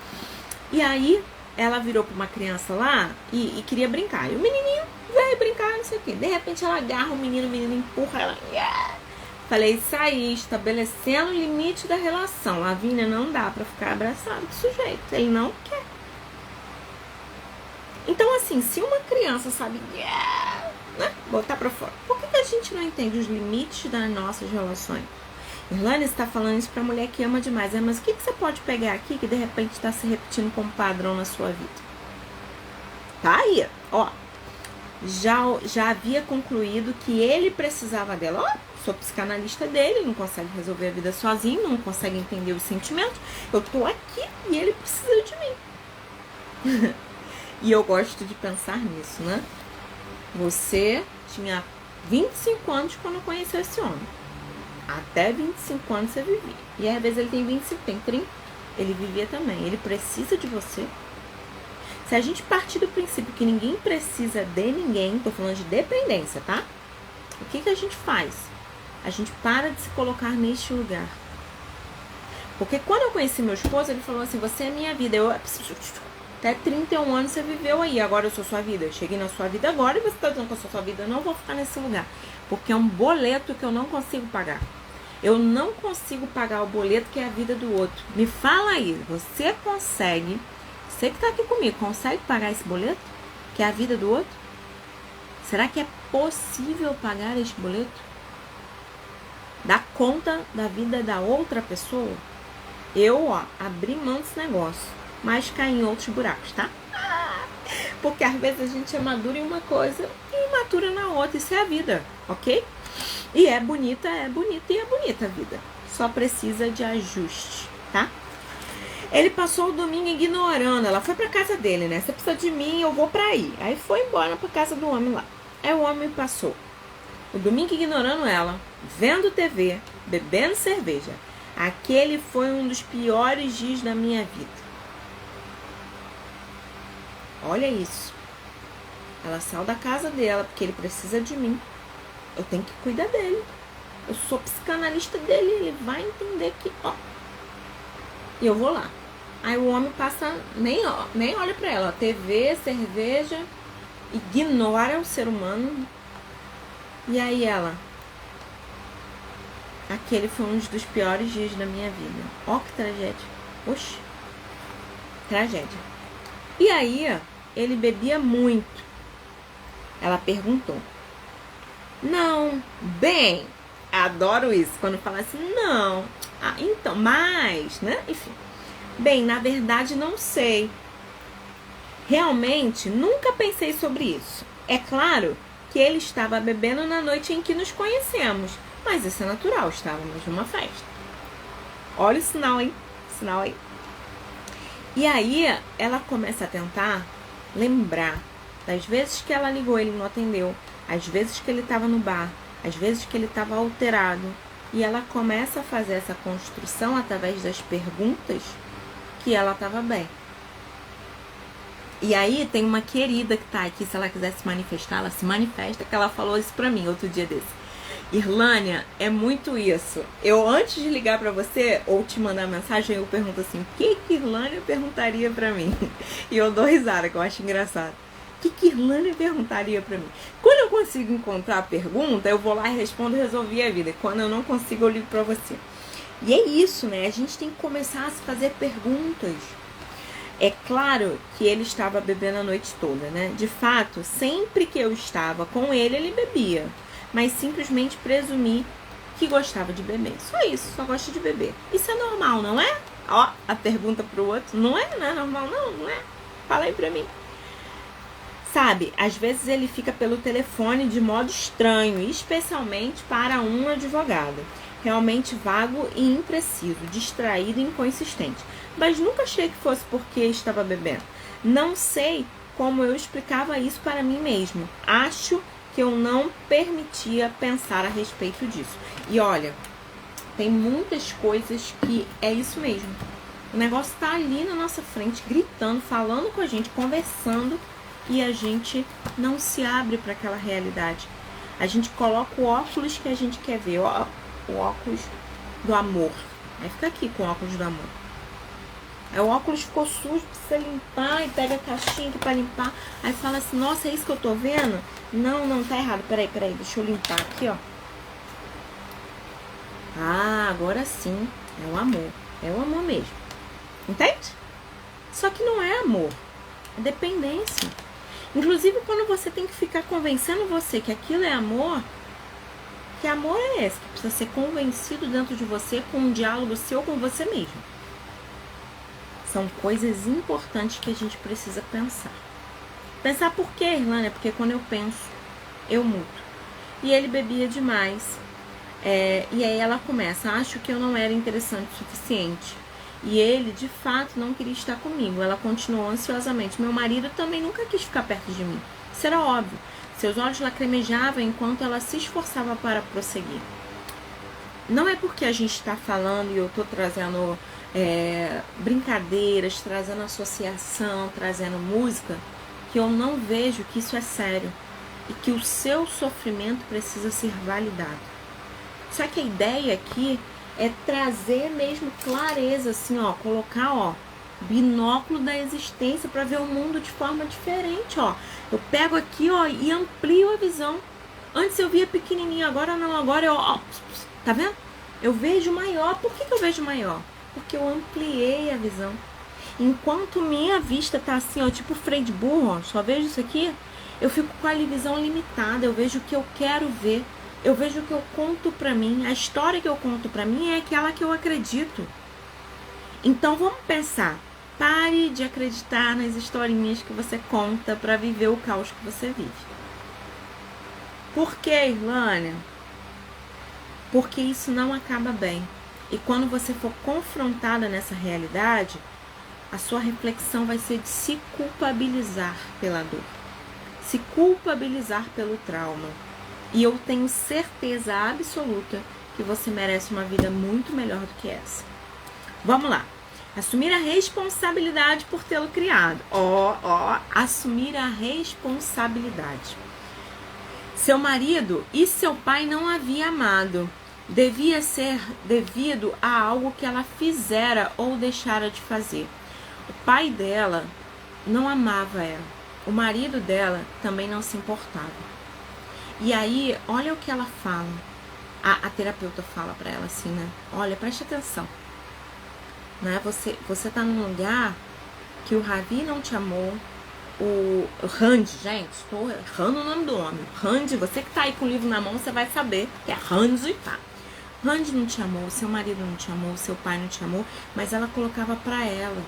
E aí ela virou pra uma criança lá e queria brincar. E o menininho veio brincar, não sei o quê. De repente ela agarra o menino empurra ela. Yeah! Falei, isso aí, estabelecendo o limite da relação. Lavínia, não dá pra ficar abraçado com o sujeito. Ele não quer. Então, assim, se uma criança sabe botar pra fora, por que a gente não entende os limites das nossas relações? Irlânia está falando isso pra mulher que ama demais. Mas o que você pode pegar aqui que de repente está se repetindo como padrão na sua vida? Tá aí, já havia concluído que ele precisava dela. Sou psicanalista dele, não consegue resolver a vida sozinho, não consegue entender os sentimentos. Eu tô aqui e ele precisa de mim. E eu gosto de pensar nisso, né? Você tinha 25 anos quando conheceu esse homem. Até 25 anos você vivia. E às vezes ele tem 25, tem 30. Ele vivia também. Ele precisa de você. Se a gente partir do princípio que ninguém precisa de ninguém, tô falando de dependência, tá? O que a gente faz? A gente para de se colocar neste lugar. Porque quando eu conheci meu esposo, ele falou assim, você é minha vida. Até 31 anos você viveu aí, agora eu sou sua vida. Eu cheguei na sua vida agora e você tá dizendo que eu sou sua vida. Eu não vou ficar nesse lugar. Porque é um boleto que eu não consigo pagar. Eu não consigo pagar o boleto que é a vida do outro. Me fala aí, você consegue, você que tá aqui comigo, consegue pagar esse boleto? Que é a vida do outro? Será que é possível pagar este boleto? Dar conta da vida da outra pessoa? Eu, abri mão desse negócio, mas caí em outros buracos, tá? Porque às vezes a gente é madura em uma coisa e imatura na outra. Isso é a vida, ok? E é bonita e é bonita a vida. Só precisa de ajuste, tá? Ele passou o domingo ignorando. Ela foi pra casa dele, né? Você precisa de mim, eu vou pra aí. Aí foi embora pra casa do homem lá. Aí o homem passou o domingo ignorando ela, vendo TV, bebendo cerveja. Aquele foi um dos piores dias da minha vida. Olha isso. Ela saiu da casa dela porque ele precisa de mim. Eu tenho que cuidar dele. Eu sou psicanalista dele. Ele vai entender que, e eu vou lá. Aí o homem passa, nem olha pra ela. TV, cerveja, ignora o ser humano. E aí ela aquele foi um dos piores dias da minha vida. Ó, que tragédia. Oxi. Tragédia. E aí, ele bebia muito. Ela perguntou. Não, bem, adoro isso, quando fala assim, não, então, mas, né, enfim. Bem, na verdade, não sei. Realmente, nunca pensei sobre isso. É claro que ele estava bebendo na noite em que nos conhecemos, mas isso é natural, estávamos numa festa. Olha o sinal, hein? Sinal aí. E aí, ela começa a tentar lembrar das vezes que ela ligou, ele não atendeu, as vezes que ele estava no bar, as vezes que ele estava alterado. E ela começa a fazer essa construção através das perguntas que ela estava bem. E aí tem uma querida que tá aqui, se ela quiser se manifestar, ela se manifesta, que ela falou isso pra mim outro dia desse. Irlânia, é muito isso. Eu, antes de ligar pra você ou te mandar mensagem, eu pergunto assim, o que Irlânia perguntaria pra mim? E eu dou risada, que eu acho engraçado. O que Irlânia perguntaria pra mim? Quando eu consigo encontrar a pergunta, eu vou lá e respondo e resolvi a vida. E quando eu não consigo, eu ligo pra você. E é isso, né? A gente tem que começar a se fazer perguntas. É claro que ele estava bebendo a noite toda, né? De fato, sempre que eu estava com ele, ele bebia. Mas simplesmente presumi que gostava de beber. Só isso, só gosta de beber. Isso é normal, não é? Ó, a pergunta pro outro. Não é? Não é normal? Não é? Fala aí pra mim. Sabe, às vezes ele fica pelo telefone de modo estranho, especialmente para um advogado. Realmente vago e impreciso, distraído e inconsistente. Mas nunca achei que fosse porque estava bebendo. Não sei como eu explicava isso para mim mesmo. Acho que eu não permitia pensar a respeito disso. E olha, tem muitas coisas que é isso mesmo. O negócio tá ali na nossa frente, gritando, falando com a gente, conversando, e a gente não se abre para aquela realidade. A gente coloca o óculos que a gente quer ver, o óculos do amor. Aí fica aqui com o óculos do amor. Aí o óculos ficou sujo, precisa limpar, e pega a caixinha aqui pra limpar. Aí fala assim, nossa, é isso que eu tô vendo? Não, tá errado. Peraí, deixa eu limpar aqui, ó. Ah, agora sim, é o amor. É o amor mesmo. Entende? Só que não é amor, é dependência. Inclusive, quando você tem que ficar convencendo você que aquilo é amor, que amor é esse? Que precisa ser convencido dentro de você com um diálogo seu com você mesmo. São coisas importantes que a gente precisa pensar. Pensar por quê, Irlânia? Porque quando eu penso, eu mudo. E ele bebia demais. E aí ela começa, acho que eu não era interessante o suficiente. E ele, de fato, não queria estar comigo. Ela continuou ansiosamente. Meu marido também nunca quis ficar perto de mim. Isso era óbvio. Seus olhos lacrimejavam enquanto ela se esforçava para prosseguir. Não é porque a gente está falando e eu estou trazendo brincadeiras, trazendo associação, trazendo música, que eu não vejo que isso é sério e que o seu sofrimento precisa ser validado. Só que a ideia aqui é trazer mesmo clareza, assim, ó, colocar, ó, binóculo da existência para ver o mundo de forma diferente, ó. Eu pego aqui, ó, e amplio a visão. Antes eu via pequenininho, agora não, agora eu, ó, tá vendo? Eu vejo maior. Por que eu vejo maior? Porque eu ampliei a visão. Enquanto minha vista tá assim, ó, tipo freio de burro, ó, só vejo isso aqui, eu fico com a visão limitada, eu vejo o que eu quero ver. Eu vejo o que eu conto pra mim, a história que eu conto pra mim é aquela que eu acredito. Então vamos pensar, pare de acreditar nas historinhas que você conta pra viver o caos que você vive. Por que, Irlânia? Porque isso não acaba bem. E quando você for confrontada nessa realidade, a sua reflexão vai ser de se culpabilizar pela dor, se culpabilizar pelo trauma. E eu tenho certeza absoluta que você merece uma vida muito melhor do que essa. Vamos lá. Assumir a responsabilidade por tê-lo criado. Assumir a responsabilidade. Seu marido e seu pai não havia amado. Devia ser devido a algo que ela fizera ou deixara de fazer. O pai dela não amava ela. O marido dela também não se importava. E aí, olha o que ela fala. A terapeuta fala pra ela assim, né? Olha, preste atenção. Né? Você tá num lugar que o Ravi não te amou. O Rand, gente, estou errando o nome do homem. Rand, você que tá aí com o livro na mão, você vai saber que é Rand, tá? Rand não te amou, seu marido não te amou, seu pai não te amou, mas ela colocava pra ela: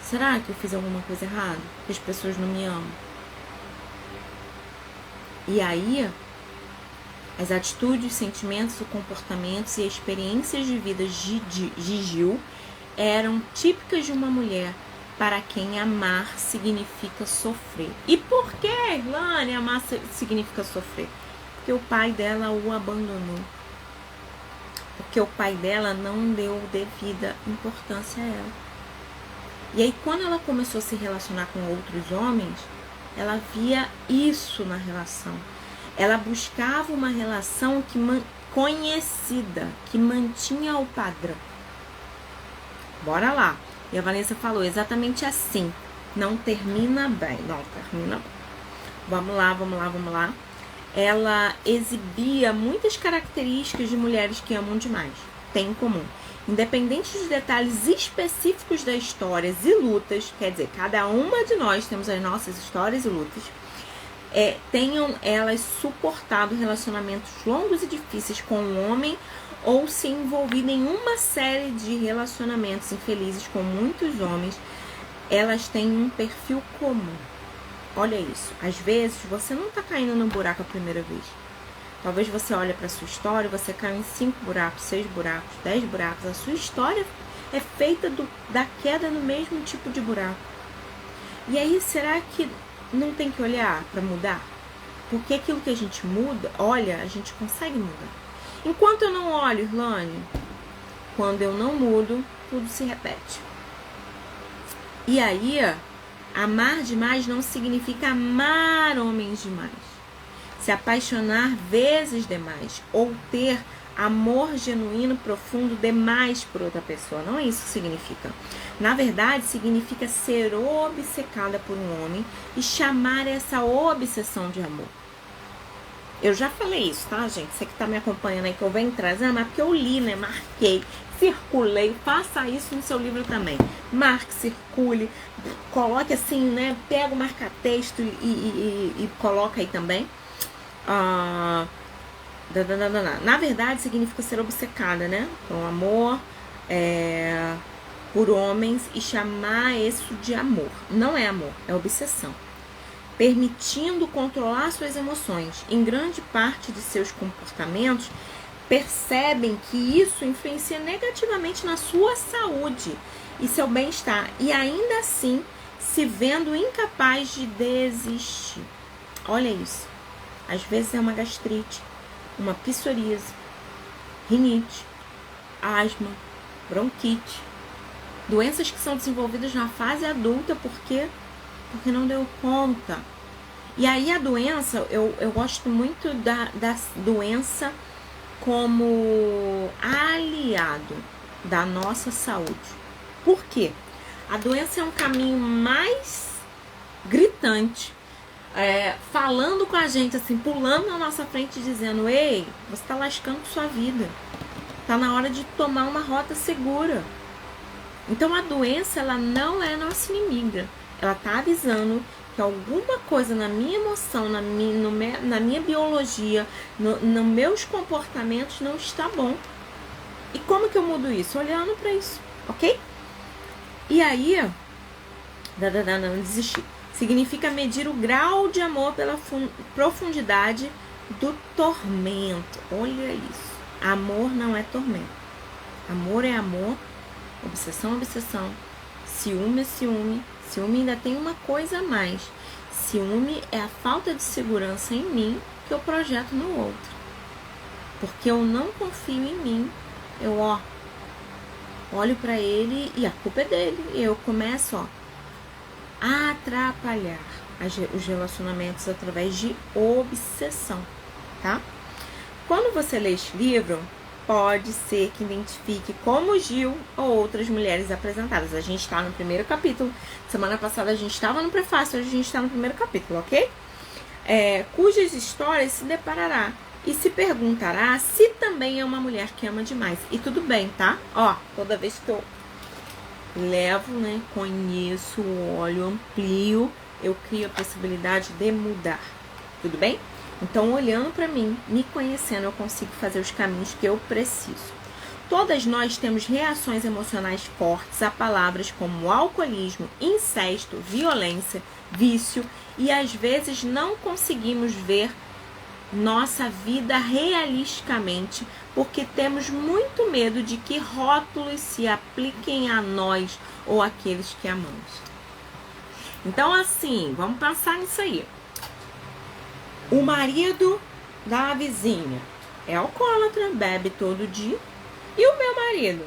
será que eu fiz alguma coisa errada? Que as pessoas não me amam? E aí, as atitudes, sentimentos, comportamentos e experiências de vida de Gil eram típicas de uma mulher para quem amar significa sofrer. E por que, Irlane, amar significa sofrer? Porque o pai dela o abandonou. Porque o pai dela não deu devida importância a ela. E aí, quando ela começou a se relacionar com outros homens, ela via isso na relação. Ela buscava uma relação conhecida, que mantinha o padrão. Bora lá. E a Vanessa falou exatamente assim. Não termina bem. Não termina bem. Vamos lá. Ela exibia muitas características de mulheres que amam demais. Tem em comum. Independente dos detalhes específicos das histórias e lutas, quer dizer, cada uma de nós temos as nossas histórias e lutas, tenham elas suportado relacionamentos longos e difíceis com um homem ou se envolvido em uma série de relacionamentos infelizes com muitos homens, elas têm um perfil comum. Olha isso. Às vezes, você não está caindo no buraco a primeira vez. Talvez você olhe para a sua história, você caiu em 5 buracos, 6 buracos, 10 buracos. A sua história é feita da queda no mesmo tipo de buraco. E aí, será que não tem que olhar para mudar? Porque aquilo que a gente olha, a gente consegue mudar. Enquanto eu não olho, Irlane, quando eu não mudo, tudo se repete. E aí, amar demais não significa amar homens demais. Se apaixonar vezes demais ou ter amor genuíno, profundo demais por outra pessoa. Não é isso que significa. Na verdade, significa ser obcecada por um homem e chamar essa obsessão de amor. Eu já falei isso, tá, gente? Você que tá me acompanhando aí, que eu venho trazendo, mas porque eu li, né? Marquei, circulei. Faça isso no seu livro também. Marque, circule, coloque assim, né? Pega o marca-texto e coloca aí também. Na verdade, significa ser obcecada, né? Com amor por homens e chamar isso de amor. Não é amor, é obsessão. Permitindo controlar suas emoções. Em grande parte de seus comportamentos, percebem que isso influencia negativamente na sua saúde e seu bem-estar. E ainda assim, se vendo incapaz de desistir. Olha isso. Às vezes é uma gastrite, uma psoríase, rinite, asma, bronquite. Doenças que são desenvolvidas na fase adulta porque não deu conta. E aí a doença, eu gosto muito da doença como aliado da nossa saúde. Por quê? A doença é um caminho mais gritante, falando com a gente assim, pulando na nossa frente, dizendo: ei, você está lascando sua vida, tá na hora de tomar uma rota segura. Então a doença, ela não é nossa inimiga, ela tá avisando que alguma coisa na minha emoção, na minha biologia, nos meus comportamentos não está bom. E como que eu mudo isso? Olhando para isso, ok? E aí, não desistir. Significa medir o grau de amor pela profundidade do tormento. Olha isso. Amor não é tormento. Amor é amor. Obsessão é obsessão. Ciúme é ciúme. Ciúme ainda tem uma coisa a mais. Ciúme é a falta de segurança em mim que eu projeto no outro. Porque eu não confio em mim. Eu, olho pra ele e a culpa é dele. E eu começo, a atrapalhar os relacionamentos através de obsessão, tá? Quando você lê esse livro, pode ser que identifique como Gil ou outras mulheres apresentadas. A gente está no primeiro capítulo. Semana passada a gente estava no prefácio, hoje a gente está no primeiro capítulo, ok? Cujas histórias se deparará e se perguntará se também é uma mulher que ama demais. E tudo bem, tá? Ó, toda vez que eu levo, né, conheço, olho, amplio, eu crio a possibilidade de mudar. Tudo bem? Então, olhando pra mim, me conhecendo, eu consigo fazer os caminhos que eu preciso. Todas nós temos reações emocionais fortes a palavras como alcoolismo, incesto, violência, vício, e às vezes não conseguimos ver nossa vida realisticamente porque temos muito medo de que rótulos se apliquem a nós ou àqueles que amamos. Então, assim, vamos pensar nisso aí. O marido da vizinha é alcoólatra, bebe todo dia. E o meu marido?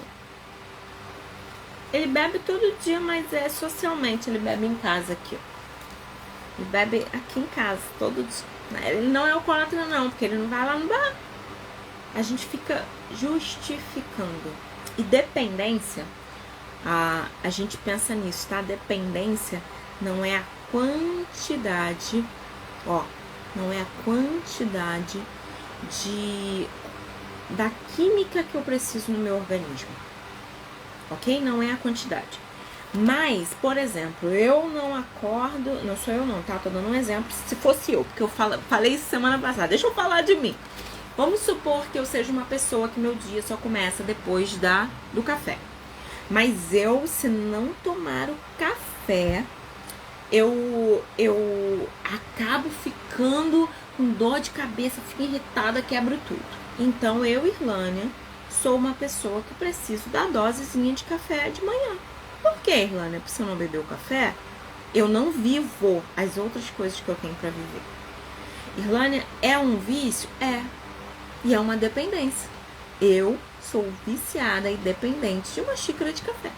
Ele bebe todo dia, mas é socialmente. Ele bebe em casa aqui, ó. Ele bebe aqui em casa, todo dia. Ele não é alcoólatra não, porque ele não vai lá no bar. A gente fica justificando. E dependência, a gente pensa nisso, tá? Dependência não é a quantidade, ó, não é a quantidade da química que eu preciso no meu organismo, ok? Não é a quantidade. Mas, por exemplo, eu não acordo, não sou eu não, tá? Tô dando um exemplo, se fosse eu, porque eu falei isso semana passada. Deixa eu falar de mim. Vamos supor que eu seja uma pessoa que meu dia só começa depois do café. Mas eu, se não tomar o café, eu acabo ficando com dor de cabeça, fico irritada, quebro tudo. Então, eu, Irlânia, sou uma pessoa que preciso da dosezinha de café de manhã. Por que, Irlânia? Porque se eu não beber o café, eu não vivo as outras coisas que eu tenho para viver. Irlânia, é um vício? É. E é uma dependência. Eu sou viciada e dependente de uma xícara de café.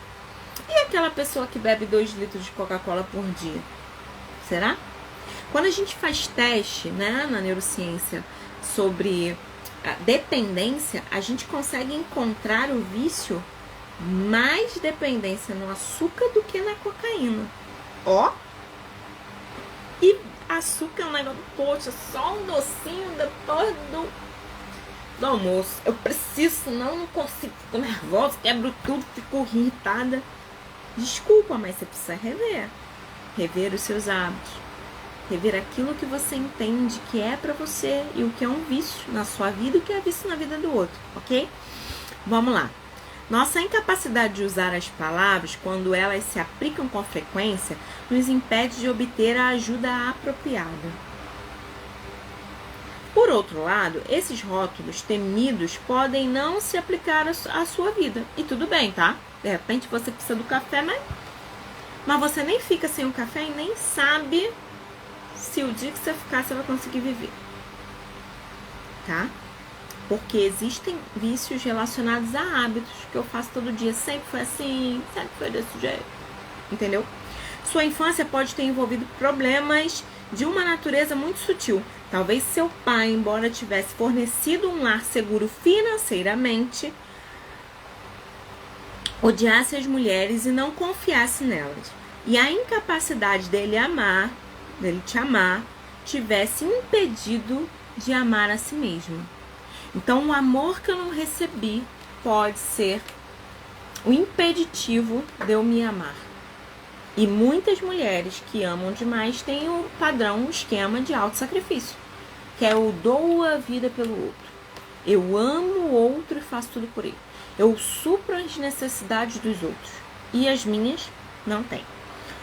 E aquela pessoa que bebe 2 litros de Coca-Cola por dia? Será? Quando a gente faz teste, né, na neurociência sobre a dependência, a gente consegue encontrar o vício mais dependência no açúcar do que na cocaína. Ó! E açúcar é um negócio, poxa, só um docinho depois do almoço. Eu preciso, senão não consigo, fico nervosa, quebro tudo, fico irritada. Desculpa, mas você precisa rever os seus hábitos, rever aquilo que você entende que é pra você e o que é um vício na sua vida e o que é vício na vida do outro, ok? Vamos lá. Nossa incapacidade de usar as palavras quando elas se aplicam com frequência nos impede de obter a ajuda apropriada. Por outro lado, esses rótulos temidos podem não se aplicar à sua vida. E tudo bem, tá? De repente você precisa do café, mas você nem fica sem o café e nem sabe se o dia que você ficar você vai conseguir viver. Tá? Porque existem vícios relacionados a hábitos que eu faço todo dia. Sempre foi assim, sempre foi desse jeito. Entendeu? Sua infância pode ter envolvido problemas de uma natureza muito sutil. Talvez seu pai, embora tivesse fornecido um lar seguro financeiramente, odiasse as mulheres e não confiasse nelas. E a incapacidade dele te amar, tivesse impedido de amar a si mesmo. Então, o amor que eu não recebi pode ser o impeditivo de eu me amar. E muitas mulheres que amam demais têm o padrão, o esquema de autossacrifício, que é eu dou a vida pelo outro. Eu amo o outro e faço tudo por ele. Eu supro as necessidades dos outros e as minhas não tem.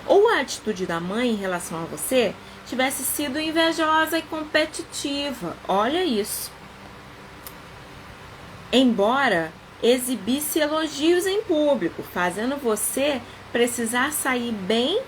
Ou a atitude da mãe em relação a você tivesse sido invejosa e competitiva. Olha isso. Embora exibisse elogios em público, fazendo você precisar sair bem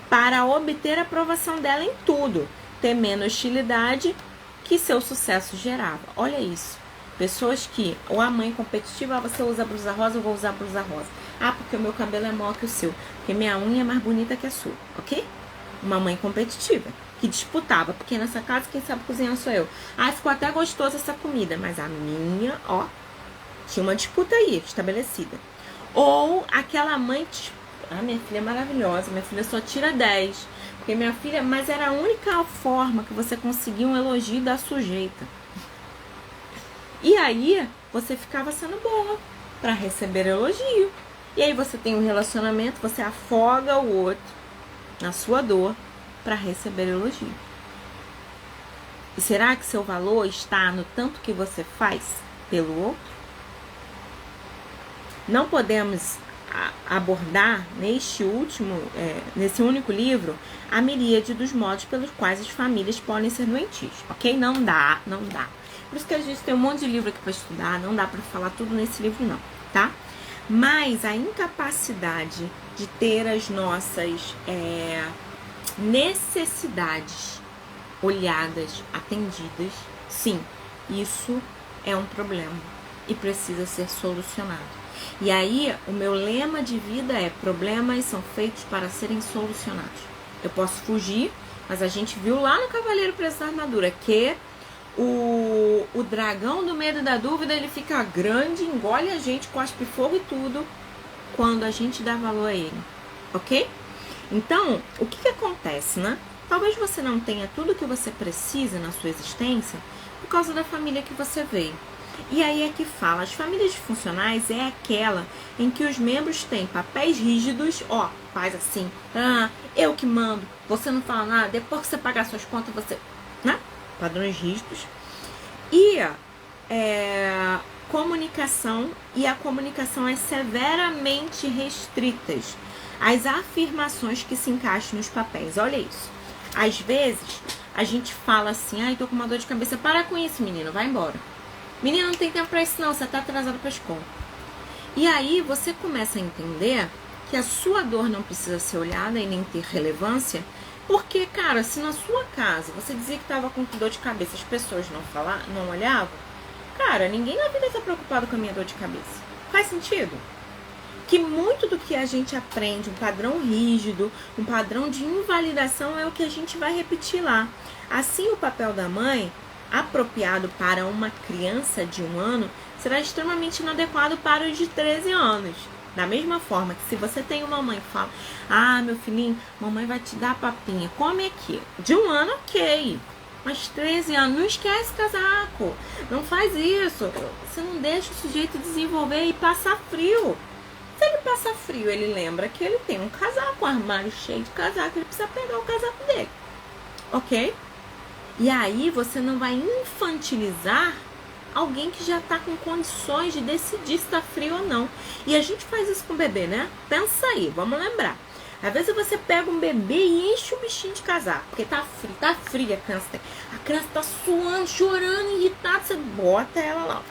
para obter a aprovação dela em tudo, temendo hostilidade que seu sucesso gerava. Olha isso. Pessoas que, ou a mãe competitiva, você usa blusa rosa, eu vou usar blusa rosa. Ah, porque o meu cabelo é maior que o seu, porque minha unha é mais bonita que a sua, ok? Uma mãe competitiva, que disputava, porque nessa casa quem sabe cozinhar sou eu. Ah, ficou até gostosa essa comida, mas a minha, ó, tinha uma disputa aí, estabelecida. Ou aquela mãe, minha filha é maravilhosa, minha filha só tira 10, porque minha filha, mas era a única forma que você conseguia um elogio da sujeita. E aí você ficava sendo boa para receber elogio. E aí você tem um relacionamento, você afoga o outro na sua dor para receber elogio. E será que seu valor está no tanto que você faz pelo outro? Não podemos abordar nesse único livro a miríade dos modos pelos quais as famílias podem ser doentias, ok? Não dá. Por isso que a gente tem um monte de livro aqui para estudar, não dá para falar tudo nesse livro não, tá? Mas a incapacidade de ter as nossas necessidades olhadas, atendidas, sim, isso é um problema e precisa ser solucionado. E aí, o meu lema de vida é: problemas são feitos para serem solucionados. Eu posso fugir, mas a gente viu lá no Cavaleiro Preso da Armadura que o dragão do medo e da dúvida, ele fica grande, engole a gente, cospe fogo e tudo, quando a gente dá valor a ele, ok? Então, o que acontece, né? Talvez você não tenha tudo o que você precisa na sua existência por causa da família que você veio. E aí é que fala, as famílias disfuncionais é aquela em que os membros têm papéis rígidos, ó, faz assim, eu que mando, você não fala nada, depois que você pagar suas contas, você, né? Padrões rígidos. E comunicação, e a comunicação é severamente restritas às afirmações que se encaixam nos papéis. Olha isso. Às vezes, a gente fala assim, ai, tô com uma dor de cabeça, para com isso, menino, vai embora. Menina, não tem tempo pra isso não, você tá atrasado pra escola. E aí você começa a entender que a sua dor não precisa ser olhada e nem ter relevância, porque, cara, se na sua casa você dizia que tava com dor de cabeça, as pessoas não olhavam, cara, ninguém na vida tá preocupado com a minha dor de cabeça. Faz sentido? Que muito do que a gente aprende, um padrão rígido, um padrão de invalidação, é o que a gente vai repetir lá. Assim, o papel da mãe, apropriado para uma criança de 1 ano, será extremamente inadequado para os de 13 anos. Da mesma forma que se você tem uma mãe que fala, meu filhinho, mamãe vai te dar papinha, come aqui. De 1 ano, ok. Mas 13 anos, não esquece casaco. Não faz isso. Você não deixa o sujeito desenvolver e passar frio. Se ele passa frio, ele lembra que ele tem um casaco, um armário cheio de casaco, ele precisa pegar o casaco dele. Ok? E aí você não vai infantilizar alguém que já está com condições de decidir se está frio ou não. E a gente faz isso com o bebê, né? Pensa aí, vamos lembrar. Às vezes você pega um bebê e enche o bichinho de casaco, porque tá fria, a criança tá suando, chorando, irritada, você bota ela lá.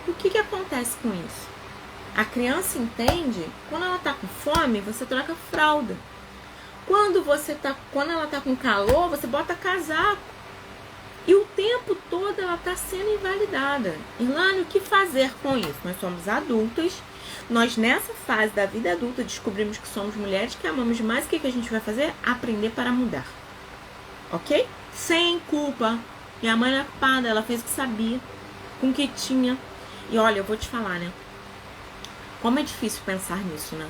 O que acontece com isso? A criança entende, quando ela tá com fome, você troca fralda. Quando ela tá com calor, você bota casaco. E o tempo todo ela tá sendo invalidada. Irlane, o que fazer com isso? Nós somos adultas. Nós, nessa fase da vida adulta, descobrimos que somos mulheres que amamos demais. O que a gente vai fazer? Aprender para mudar. Ok? Sem culpa. Minha mãe não é culpada, ela fez o que sabia, com o que tinha. E olha, eu vou te falar, né? Como é difícil pensar nisso, né?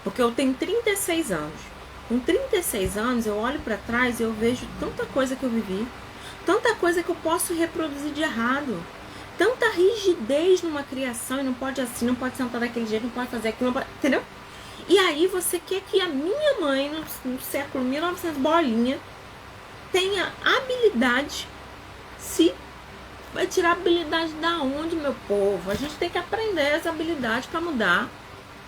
Porque eu tenho 36 anos. Com 36 anos, eu olho para trás e eu vejo tanta coisa que eu vivi. Tanta coisa que eu posso reproduzir de errado. Tanta rigidez numa criação, e não pode assim, não pode sentar daquele jeito, não pode fazer aquilo, não pode, entendeu? E aí você quer que a minha mãe, no século 1900 bolinha, tenha habilidade. Se vai tirar habilidade da onde, meu povo? A gente tem que aprender essa habilidade para mudar.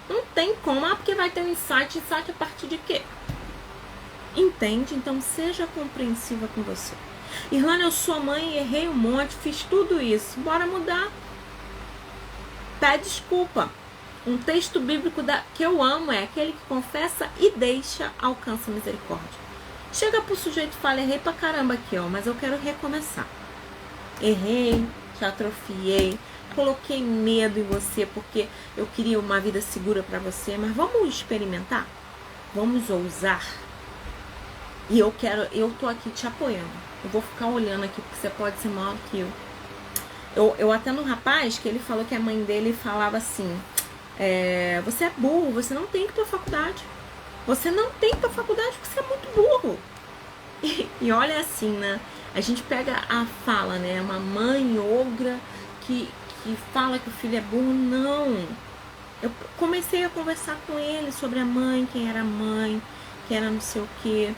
Não tem como, porque vai ter um insight a partir de quê? Entende? Então seja compreensiva com você. Irlane, eu sou mãe, errei um monte, fiz tudo isso. Bora mudar. Pede desculpa. Um texto bíblico que eu amo é aquele que confessa e deixa, alcança misericórdia. Chega pro sujeito e fala, errei pra caramba aqui, mas eu quero recomeçar. Errei, te atrofiei, coloquei medo em você porque eu queria uma vida segura pra você, mas vamos experimentar? Vamos ousar? E eu tô aqui te apoiando. Eu vou ficar olhando aqui, porque você pode ser maior que eu. Eu até no rapaz, que ele falou que a mãe dele falava assim, você é burro, você não tem que ir pra faculdade. Você não tem que ir pra faculdade porque você é muito burro. E olha assim, né? A gente pega a fala, né? Uma mãe ogra que fala que o filho é burro, não. Eu comecei a conversar com ele sobre a mãe, quem era a mãe, quem era não sei o quê.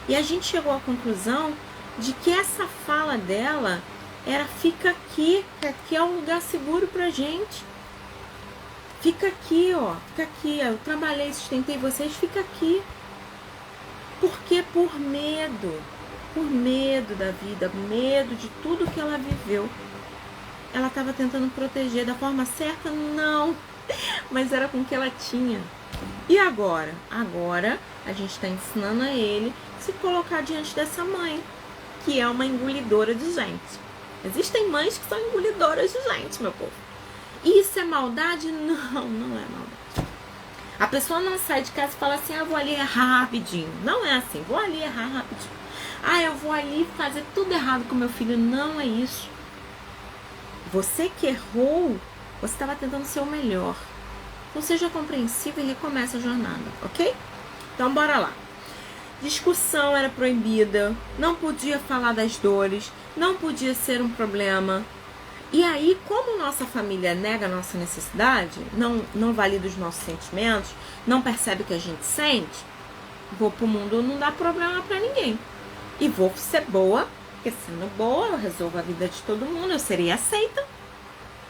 E a gente chegou à conclusão de que essa fala dela era: fica aqui, que aqui é um lugar seguro pra gente. Fica aqui, ó, fica aqui. Eu trabalhei, sustentei vocês, fica aqui. Por quê? Por medo da vida, medo de tudo que ela viveu. Ela estava tentando proteger da forma certa? Não, mas era com o que ela tinha. E agora? Agora a gente está ensinando a ele se colocar diante dessa mãe, que é uma engolidora de gente. Existem mães que são engolidoras de gente, meu povo. Isso é maldade? Não, não é maldade. A pessoa não sai de casa e fala assim: ah, vou ali errar rapidinho. Não é assim, vou ali errar rapidinho. Ah, eu vou ali fazer tudo errado com meu filho. Não é isso. Você que errou, você estava tentando ser o melhor. Então seja compreensivo e recomece a jornada, ok? Então bora lá. Discussão era proibida, não podia falar das dores, não podia ser um problema. E aí, como nossa família nega a nossa necessidade, não valida os nossos sentimentos, não percebe o que a gente sente, vou pro mundo não dar problema pra ninguém. E vou ser boa, porque sendo boa eu resolvo a vida de todo mundo, eu serei aceita.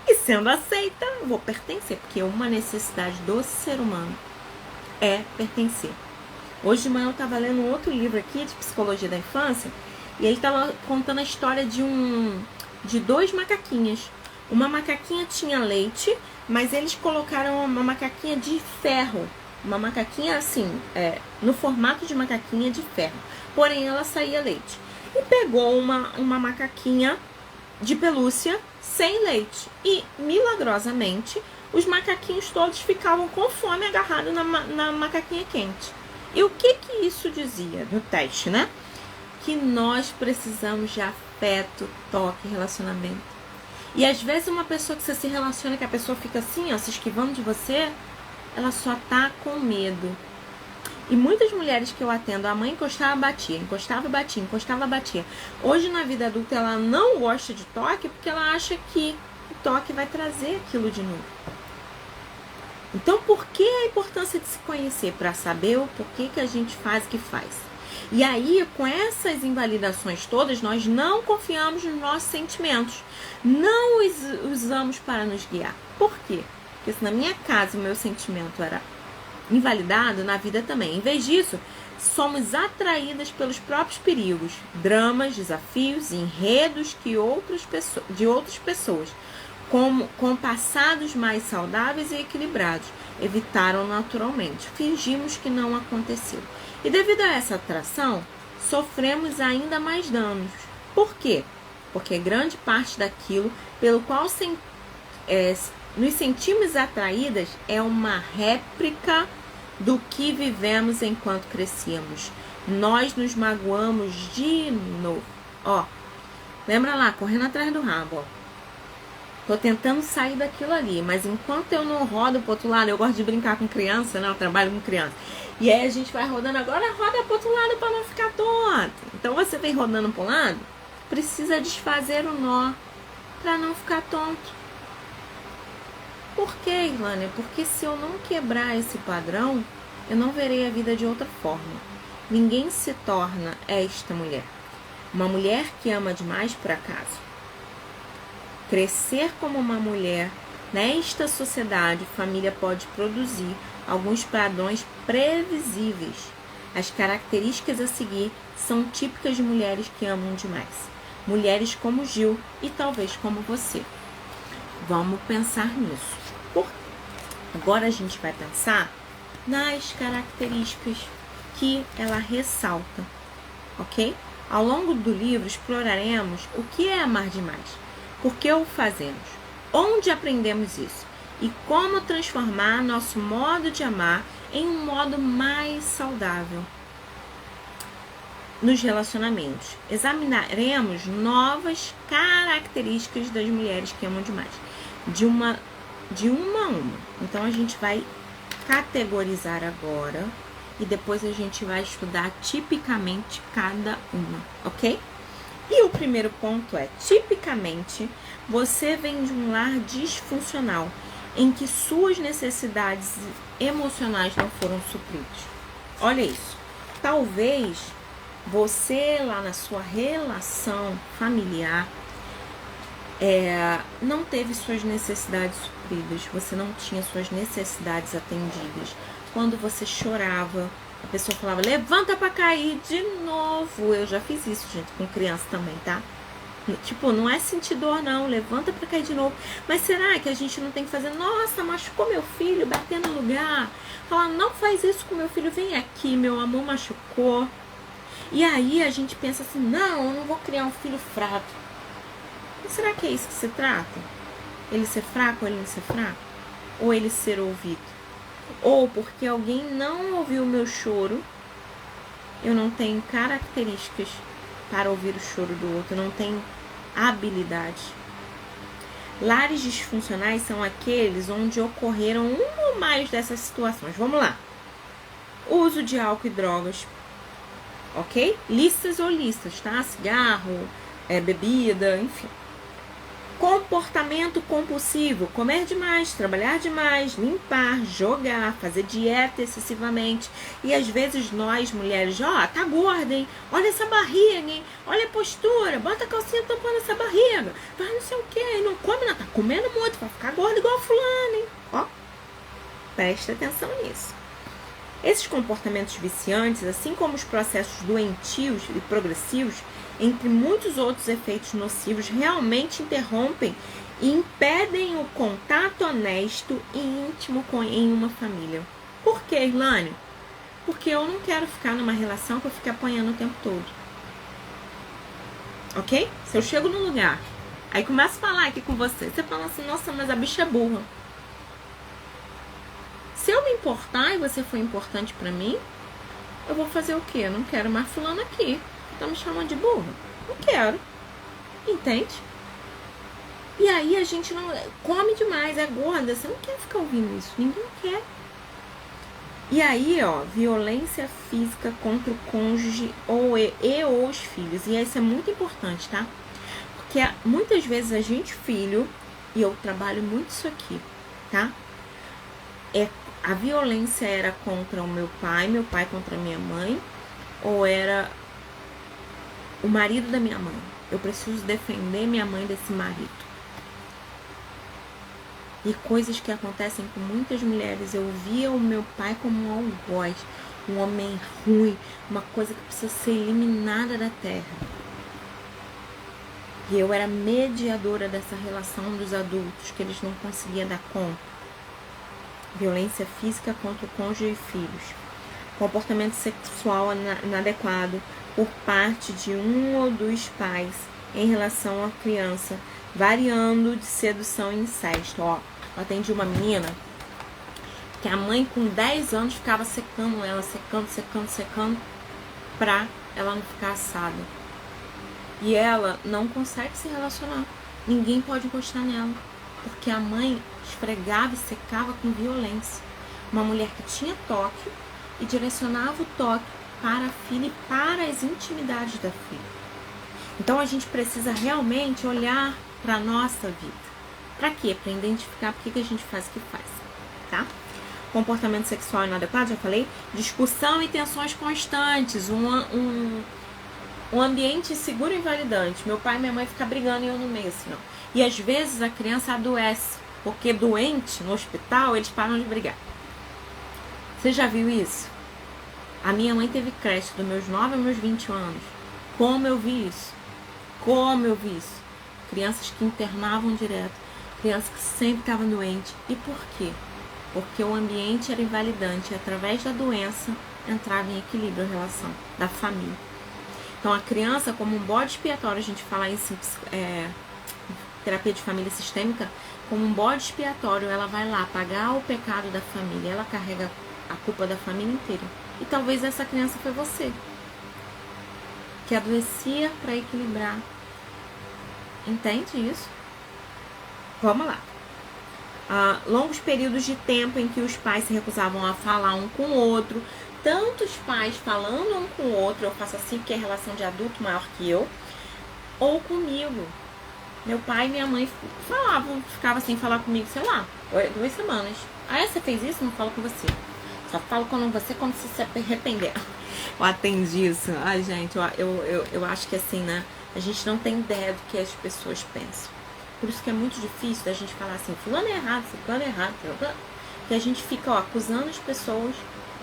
E sendo aceita, eu vou pertencer, porque uma necessidade do ser humano é pertencer. Hoje de manhã eu estava lendo um outro livro aqui de psicologia da infância, e ele estava contando a história de dois macaquinhas. Uma macaquinha tinha leite, mas eles colocaram uma macaquinha de ferro. Uma macaquinha assim, no formato de macaquinha de ferro. Porém, ela saía leite. E pegou uma macaquinha de pelúcia sem leite. E, milagrosamente, os macaquinhos todos ficavam com fome agarrados na macaquinha quente. E o que isso dizia no teste, né? Que nós precisamos de afeto, toque, relacionamento. E às vezes uma pessoa que você se relaciona, que a pessoa fica assim, ó, se esquivando de você, ela só tá com medo. E muitas mulheres que eu atendo, a mãe encostava, batia, encostava, batia, encostava, batia. Hoje na vida adulta ela não gosta de toque porque ela acha que o toque vai trazer aquilo de novo. Então por que a importância de se conhecer? Para saber o porquê que a gente faz o que faz. E aí, com essas invalidações todas, nós não confiamos nos nossos sentimentos. Não os usamos para nos guiar. Por quê? Porque se na minha casa o meu sentimento era invalidado, na vida também. Em vez disso, somos atraídas pelos próprios perigos, dramas, desafios, enredos de outras pessoas, com passados mais saudáveis e equilibrados, evitaram naturalmente. Fingimos que não aconteceu. E devido a essa atração, sofremos ainda mais danos. Por quê? Porque grande parte daquilo pelo qual nos sentimos atraídas é uma réplica do que vivemos enquanto crescíamos. Nós nos magoamos de novo. Ó, lembra lá, correndo atrás do rabo, ó. Tô tentando sair daquilo ali, mas enquanto eu não rodo pro outro lado, eu gosto de brincar com criança, né? Eu trabalho com criança. E aí a gente vai rodando, agora roda pro outro lado para não ficar tonto. Então você vem rodando pro lado, precisa desfazer o nó para não ficar tonto. Por que, Irlânia? Porque se eu não quebrar esse padrão, eu não verei a vida de outra forma. Ninguém se torna esta mulher. Uma mulher que ama demais por acaso. Crescer como uma mulher nesta sociedade, família pode produzir alguns padrões previsíveis. As características a seguir são típicas de mulheres que amam demais. Mulheres como Gil e talvez como você. Vamos pensar nisso. Agora a gente vai pensar nas características que ela ressalta, ok? Ao longo do livro exploraremos o que é amar demais, por que o fazemos, onde aprendemos isso e como transformar nosso modo de amar em um modo mais saudável nos relacionamentos. Examinaremos novas características das mulheres que amam demais, de uma a uma. Então a gente vai categorizar agora e depois a gente vai estudar tipicamente cada uma, ok? E o primeiro ponto é, tipicamente, você vem de um lar disfuncional, em que suas necessidades emocionais não foram supridas. Olha isso. Talvez você lá na sua relação familiar não teve suas necessidades supridas, você não tinha suas necessidades atendidas. Quando você chorava, a pessoa falava, levanta pra cair de novo. Eu já fiz isso, gente, com criança também, tá? Tipo, não é sentir dor, não. Levanta pra cair de novo. Mas será que a gente não tem que fazer? Nossa, machucou meu filho, bater no lugar. Falar, não faz isso com meu filho. Vem aqui, meu amor machucou. E aí a gente pensa assim, não, eu não vou criar um filho fraco. Mas será que é isso que se trata? Ele ser fraco ou ele não ser fraco? Ou ele ser ouvido? Ou porque alguém não ouviu o meu choro, eu não tenho características para ouvir o choro do outro, eu não tenho habilidade. Lares disfuncionais são aqueles onde ocorreram uma ou mais dessas situações. Vamos lá. Uso de álcool e drogas, ok? Listas ou listas, tá? Cigarro, bebida, enfim. Comportamento compulsivo, comer demais, trabalhar demais, limpar, jogar, fazer dieta excessivamente. E às vezes nós, mulheres, tá gorda, hein? Olha essa barriga, hein? Olha a postura, bota a calcinha tampando essa barriga. Vai não sei o que, não come, não tá comendo muito, vai ficar gorda igual a fulana, hein? Ó, presta atenção nisso. Esses comportamentos viciantes, assim como os processos doentios e progressivos, entre muitos outros efeitos nocivos, realmente interrompem e impedem o contato honesto e íntimo em uma família. Por que, Irlane? Porque eu não quero ficar numa relação que eu fique apanhando o tempo todo. Ok? Se eu chego num lugar, aí começo a falar aqui com você, você fala assim, nossa, mas a bicha é burra. Se eu me importar e você for importante pra mim, eu vou fazer o quê? Eu não quero mais fulano aqui. Tá me chamando de burra? Não quero. Entende? E aí a gente não come demais, é gorda. Você não quer ficar ouvindo isso. Ninguém quer. E aí, violência física contra o cônjuge e os filhos. E isso é muito importante, tá? Porque muitas vezes a gente, filho, e eu trabalho muito isso aqui, tá? A violência era contra o meu pai contra a minha mãe, ou era o marido da minha mãe. Eu preciso defender minha mãe desse marido. E coisas que acontecem com muitas mulheres. Eu via o meu pai como um algoz, um homem ruim, uma coisa que precisa ser eliminada da terra. E eu era mediadora dessa relação dos adultos, que eles não conseguiam dar conta. Violência física contra o cônjuge e filhos. Comportamento sexual inadequado por parte de um ou dos pais em relação à criança, variando de sedução e incesto. Eu atendi uma menina que a mãe com 10 anos ficava secando ela, secando, pra ela não ficar assada. E ela não consegue se relacionar. Ninguém pode encostar nela, porque a mãe esfregava e secava com violência. Uma mulher que tinha toque e direcionava o toque para a filha e para as intimidades da filha. Então a gente precisa realmente olhar para a nossa vida. Para quê? Para identificar por que a gente faz o que faz, tá? Comportamento sexual inadequado, já falei. Discussão e tensões constantes. Um ambiente seguro e invalidante. Meu pai e minha mãe ficam brigando e eu no meio, assim, não. E às vezes a criança adoece, porque doente no hospital eles param de brigar. Você já viu isso? A minha mãe teve creche dos meus 9 aos meus 20 anos. Como eu vi isso? Crianças que internavam direto. Crianças que sempre estavam doentes. E por quê? Porque o ambiente era invalidante. E através da doença entrava em equilíbrio a relação da família. Então a criança, como um bode expiatório, a gente fala isso em terapia de família sistêmica, como um bode expiatório, ela vai lá pagar o pecado da família. Ela carrega a culpa da família inteira. E talvez essa criança foi você, que adoecia para equilibrar. Entende isso? Vamos lá. Longos períodos de tempo em que os pais se recusavam a falar um com o outro. Tantos pais falando um com o outro. Eu faço assim porque é relação de adulto maior que eu. ou comigo. Meu pai e minha mãe ficavam sem falar comigo, sei lá, 2 semanas. Aí você fez isso? Não falo com você. Só falo quando você se arrepender. Eu atendi isso. Ai, gente, eu acho que assim, né? A gente não tem ideia do que as pessoas pensam. Por isso que é muito difícil da gente falar assim, fulano é errado, fulano é errado. Que a gente fica, ó, acusando as pessoas,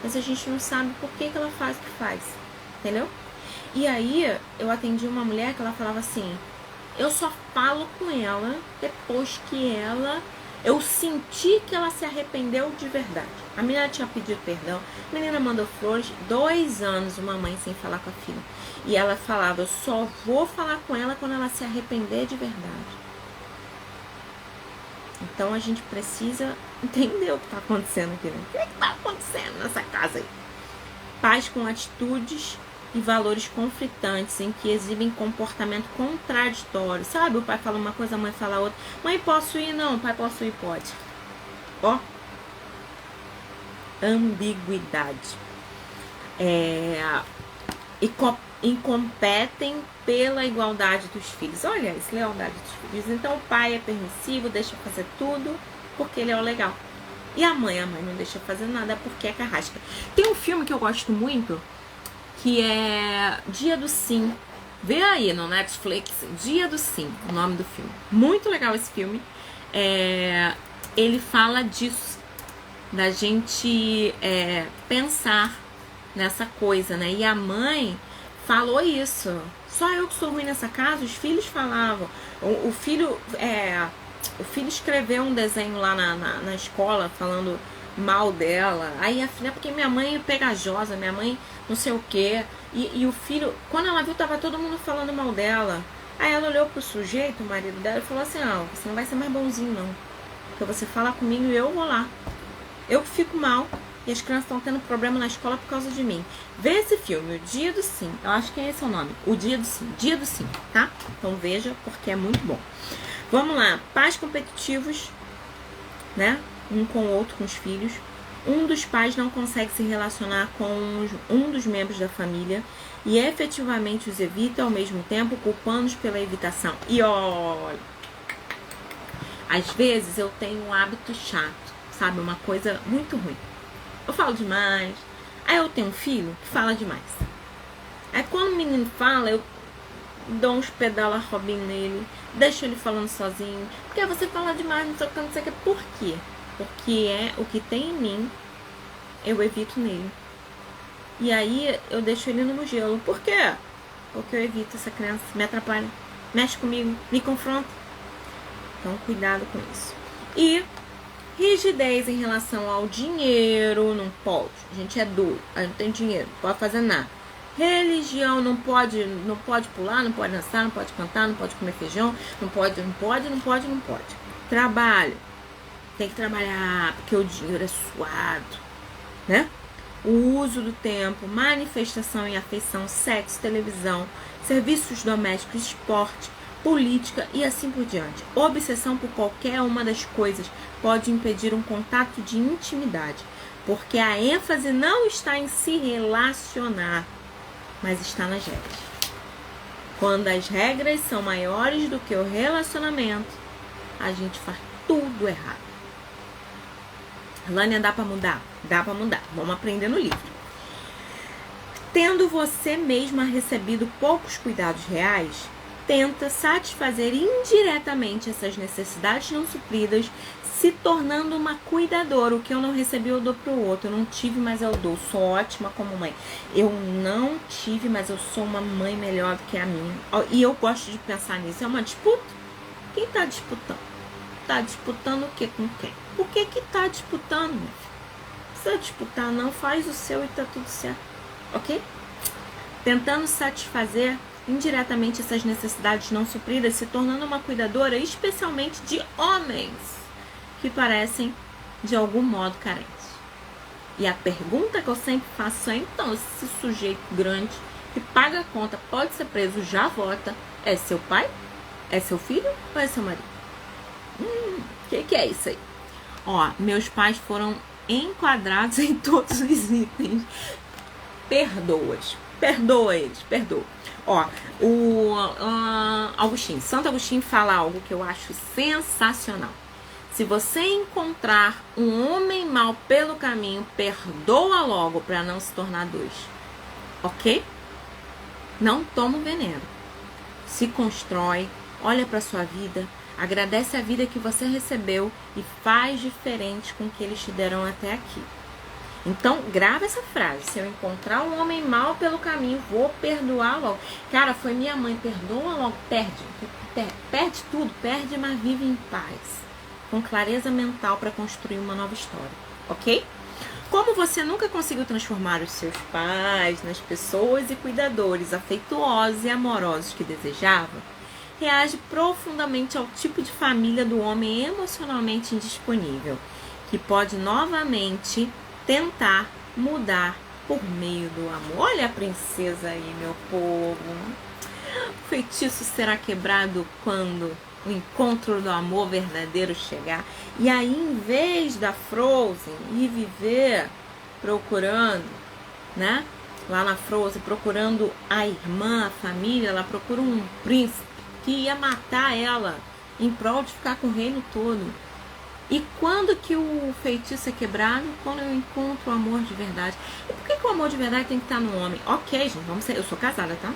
mas a gente não sabe por que ela faz o que faz. Entendeu? E aí, eu atendi uma mulher que ela falava assim, eu só falo com ela depois que eu senti que ela se arrependeu de verdade. A menina tinha pedido perdão, a menina mandou flores, 2 anos uma mãe sem falar com a filha. E ela falava, eu só vou falar com ela quando ela se arrepender de verdade. Então a gente precisa entender o que está acontecendo aqui, né? O que está acontecendo nessa casa aí? Pais com atitudes e valores conflitantes, em que exibem comportamento contraditório. Sabe, o pai fala uma coisa, a mãe fala outra. Mãe, posso ir? Não, pai, posso ir? Pode. Ó, ambiguidade. E competem pela igualdade dos filhos. Olha isso, lealdade dos filhos. Então o pai é permissivo, deixa fazer tudo, porque ele é o legal. E a mãe não deixa fazer nada, porque é carrasca. Tem um filme que eu gosto muito, que é Dia do Sim. Vê aí no Netflix, Dia do Sim, o nome do filme. Muito legal esse filme. Ele fala disso, da gente pensar nessa coisa, né? E a mãe falou isso. Só eu que sou ruim nessa casa, os filhos falavam. O filho escreveu um desenho lá na escola falando mal dela. Aí a filha, porque minha mãe é pegajosa, minha mãe não sei o que. E o filho, quando ela viu, tava todo mundo falando mal dela. Aí ela olhou pro sujeito, o marido dela, e falou assim, você não vai ser mais bonzinho não, porque você fala comigo e eu vou lá. Eu que fico mal e as crianças estão tendo problema na escola por causa de mim. Vê esse filme, O Dia do Sim. Eu acho que é esse o nome, O Dia do Sim. Dia do Sim, tá? Então veja, porque é muito bom. Vamos lá, pais competitivos, né? Um com o outro, com os filhos. Um dos pais não consegue se relacionar com um dos membros da família e efetivamente os evita, ao mesmo tempo culpando-os pela evitação. E olha, às vezes eu tenho um hábito chato, sabe? Uma coisa muito ruim. Eu falo demais. Aí eu tenho um filho que fala demais. Aí quando o menino fala, eu dou uns pedala Robin nele, deixo ele falando sozinho. Porque você fala demais, não sei o que, não sei o que. Por quê? Porque é o que tem em mim, eu evito nele. E aí eu deixo ele no gelo. Por quê? Porque eu evito essa criança, me atrapalha, mexe comigo, me confronta. Então cuidado com isso. E rigidez em relação ao dinheiro, não pode. A gente é duro, a gente não tem dinheiro, não pode fazer nada. Religião, não pode pular, não pode dançar, não pode cantar, não pode comer feijão, não pode. Trabalho. Tem que trabalhar, porque o dinheiro é suado, né? O uso do tempo, manifestação e afeição, sexo, televisão, serviços domésticos, esporte, política e assim por diante. Obsessão por qualquer uma das coisas pode impedir um contato de intimidade, porque a ênfase não está em se relacionar, mas está nas regras. Quando as regras são maiores do que o relacionamento, a gente faz tudo errado. Lânia, dá pra mudar? Dá pra mudar. Vamos aprender no livro. Tendo você mesma recebido poucos cuidados reais, tenta satisfazer indiretamente essas necessidades não supridas, se tornando uma cuidadora. O que eu não recebi, eu dou pro outro. Eu não tive, mas eu dou. Sou ótima como mãe. Eu não tive, mas eu sou uma mãe melhor do que a minha. E eu gosto de pensar nisso. É uma disputa? Quem tá disputando? Tá disputando o que com quem? Por que tá disputando, meu filho? Não precisa disputar, não. Faz o seu e tá tudo certo. Ok? Tentando satisfazer indiretamente essas necessidades não supridas, se tornando uma cuidadora, especialmente de homens que parecem de algum modo carentes. E a pergunta que eu sempre faço é, então, esse sujeito grande que paga a conta, pode ser preso, já vota, é seu pai? É seu filho ou é seu marido? Que é isso aí? Ó, meus pais foram enquadrados em todos os itens. Perdoas. Perdoa eles, perdoa. Ó, o Santo Agostinho fala algo que eu acho sensacional. Se você encontrar um homem mau pelo caminho, perdoa logo para não se tornar dois. Ok? Não toma o veneno. Se constrói, olha para sua vida, agradece a vida que você recebeu e faz diferente com o que eles te deram até aqui. Então, grava essa frase. Se eu encontrar um homem mau pelo caminho, vou perdoar logo. Cara, foi minha mãe, perdoa logo. Perde tudo, perde, mas vive em paz. Com clareza mental para construir uma nova história. Ok? Como você nunca conseguiu transformar os seus pais nas pessoas e cuidadores afetuosos e amorosos que desejava, reage profundamente ao tipo de família do homem emocionalmente indisponível, que pode novamente tentar mudar por meio do amor. Olha a princesa aí, meu povo. O feitiço será quebrado quando o encontro do amor verdadeiro chegar. E aí, em vez da Frozen ir viver procurando, né? Lá na Frozen, procurando a irmã, a família, ela procura um príncipe que ia matar ela em prol de ficar com o reino todo. E quando que o feitiço é quebrado? Quando eu encontro o amor de verdade. E por que o amor de verdade tem que estar no homem? Ok, gente, vamos ser, eu sou casada, tá?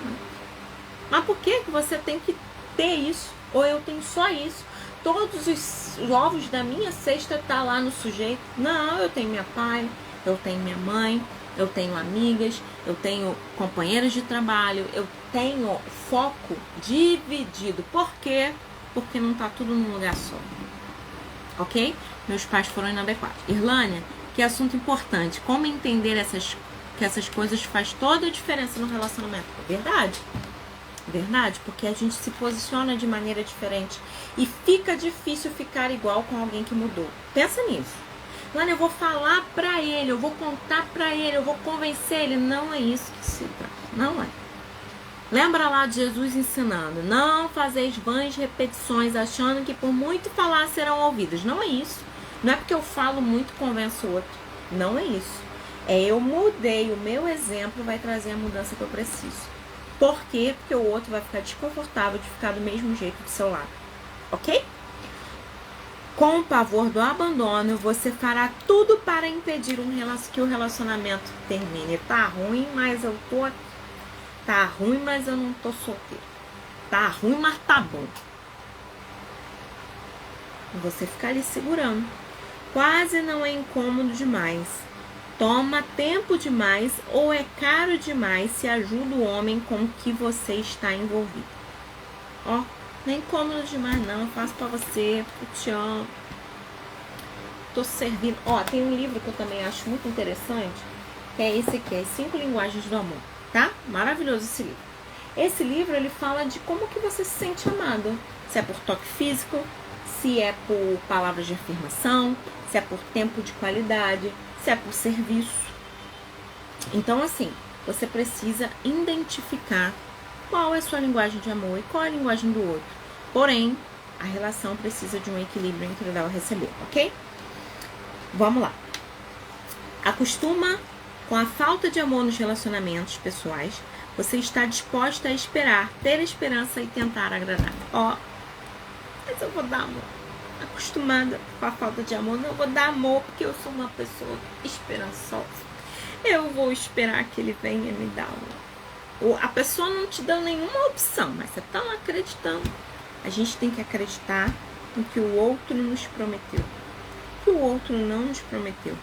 Mas por que você tem que ter isso? Ou eu tenho só isso? Todos os ovos da minha cesta tá lá no sujeito? Não, eu tenho meu pai, eu tenho minha mãe, eu tenho amigas, eu tenho companheiros de trabalho, eu tenho foco dividido. Por quê? Porque não tá tudo num lugar só. Ok? Meus pais foram inadequados. Irlânia, que assunto importante. Como entender que essas coisas faz toda a diferença no relacionamento? Verdade. Verdade, porque a gente se posiciona de maneira diferente e fica difícil ficar igual com alguém que mudou. Pensa nisso. Irlânia, eu vou falar pra ele, eu vou contar pra ele, eu vou convencer ele. Não é isso que se trata. Não é. Lembra lá de Jesus ensinando: não fazeis vãs repetições, achando que por muito falar serão ouvidas. Não é isso. Não é porque eu falo muito convenço o outro. Não é isso. É eu mudei, o meu exemplo vai trazer a mudança que eu preciso. Por quê? Porque o outro vai ficar desconfortável de ficar do mesmo jeito do seu lado. Ok? Com o pavor do abandono, você fará tudo para impedir que o relacionamento termine. Tá ruim, mas eu tô aqui. Tá ruim, mas eu não tô solteiro. Tá ruim, mas tá bom. Você fica ali segurando. Quase não é incômodo demais. Toma tempo demais ou é caro demais se ajuda o homem com que você está envolvido. Ó, não é incômodo demais não, eu faço pra você, eu te amo. Tô servindo. Ó, tem um livro que eu também acho muito interessante, que é esse aqui, As 5 Linguagens do Amor, tá? Maravilhoso esse livro. Esse livro, ele fala de como que você se sente amado. Se é por toque físico, se é por palavras de afirmação, se é por tempo de qualidade, se é por serviço. Então, assim, você precisa identificar qual é a sua linguagem de amor e qual é a linguagem do outro. Porém, a relação precisa de um equilíbrio entre dar e receber, ok? Vamos lá. Acostuma com a falta de amor nos relacionamentos pessoais. Você está disposta a esperar, ter esperança e tentar agradar. Ó, mas eu vou dar amor. Acostumada com a falta de amor, não vou dar amor porque eu sou uma pessoa esperançosa. Eu vou esperar que ele venha me dar amor. A pessoa não te dá nenhuma opção, mas você está acreditando. A gente tem que acreditar no que o outro nos prometeu. O que o outro não nos prometeu.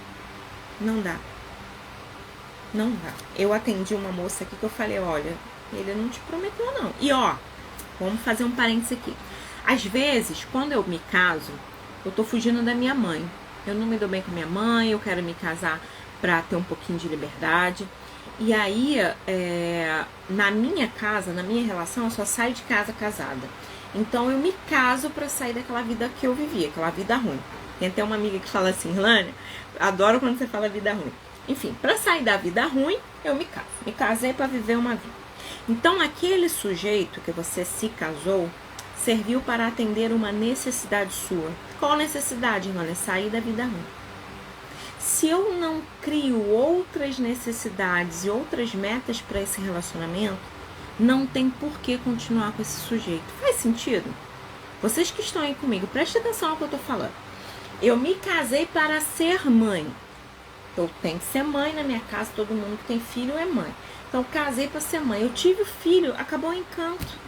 Não dá. Não dá. Eu atendi uma moça aqui que eu falei, olha, ele não te prometeu não. E ó, vamos fazer um parênteses aqui. Às vezes, quando eu me caso, eu tô fugindo da minha mãe. Eu não me dou bem com minha mãe, eu quero me casar pra ter um pouquinho de liberdade. E aí, na minha casa, na minha relação, eu só saio de casa casada. Então, eu me caso pra sair daquela vida que eu vivia, aquela vida ruim. Tem até uma amiga que fala assim, Irlânia, adoro quando você fala vida ruim. Enfim, pra sair da vida ruim, eu me caso. Me casei pra viver uma vida. Então, aquele sujeito que você se casou, serviu para atender uma necessidade sua. Qual necessidade, Irlânia? Sair da vida ruim. Se eu não crio outras necessidades e outras metas para esse relacionamento, não tem por que continuar com esse sujeito. Faz sentido? Vocês que estão aí comigo, prestem atenção ao que eu tô falando. Eu me casei para ser mãe. Eu tenho que ser mãe na minha casa, todo mundo que tem filho é mãe. Então eu casei para ser mãe. Eu tive o filho, acabou o encanto.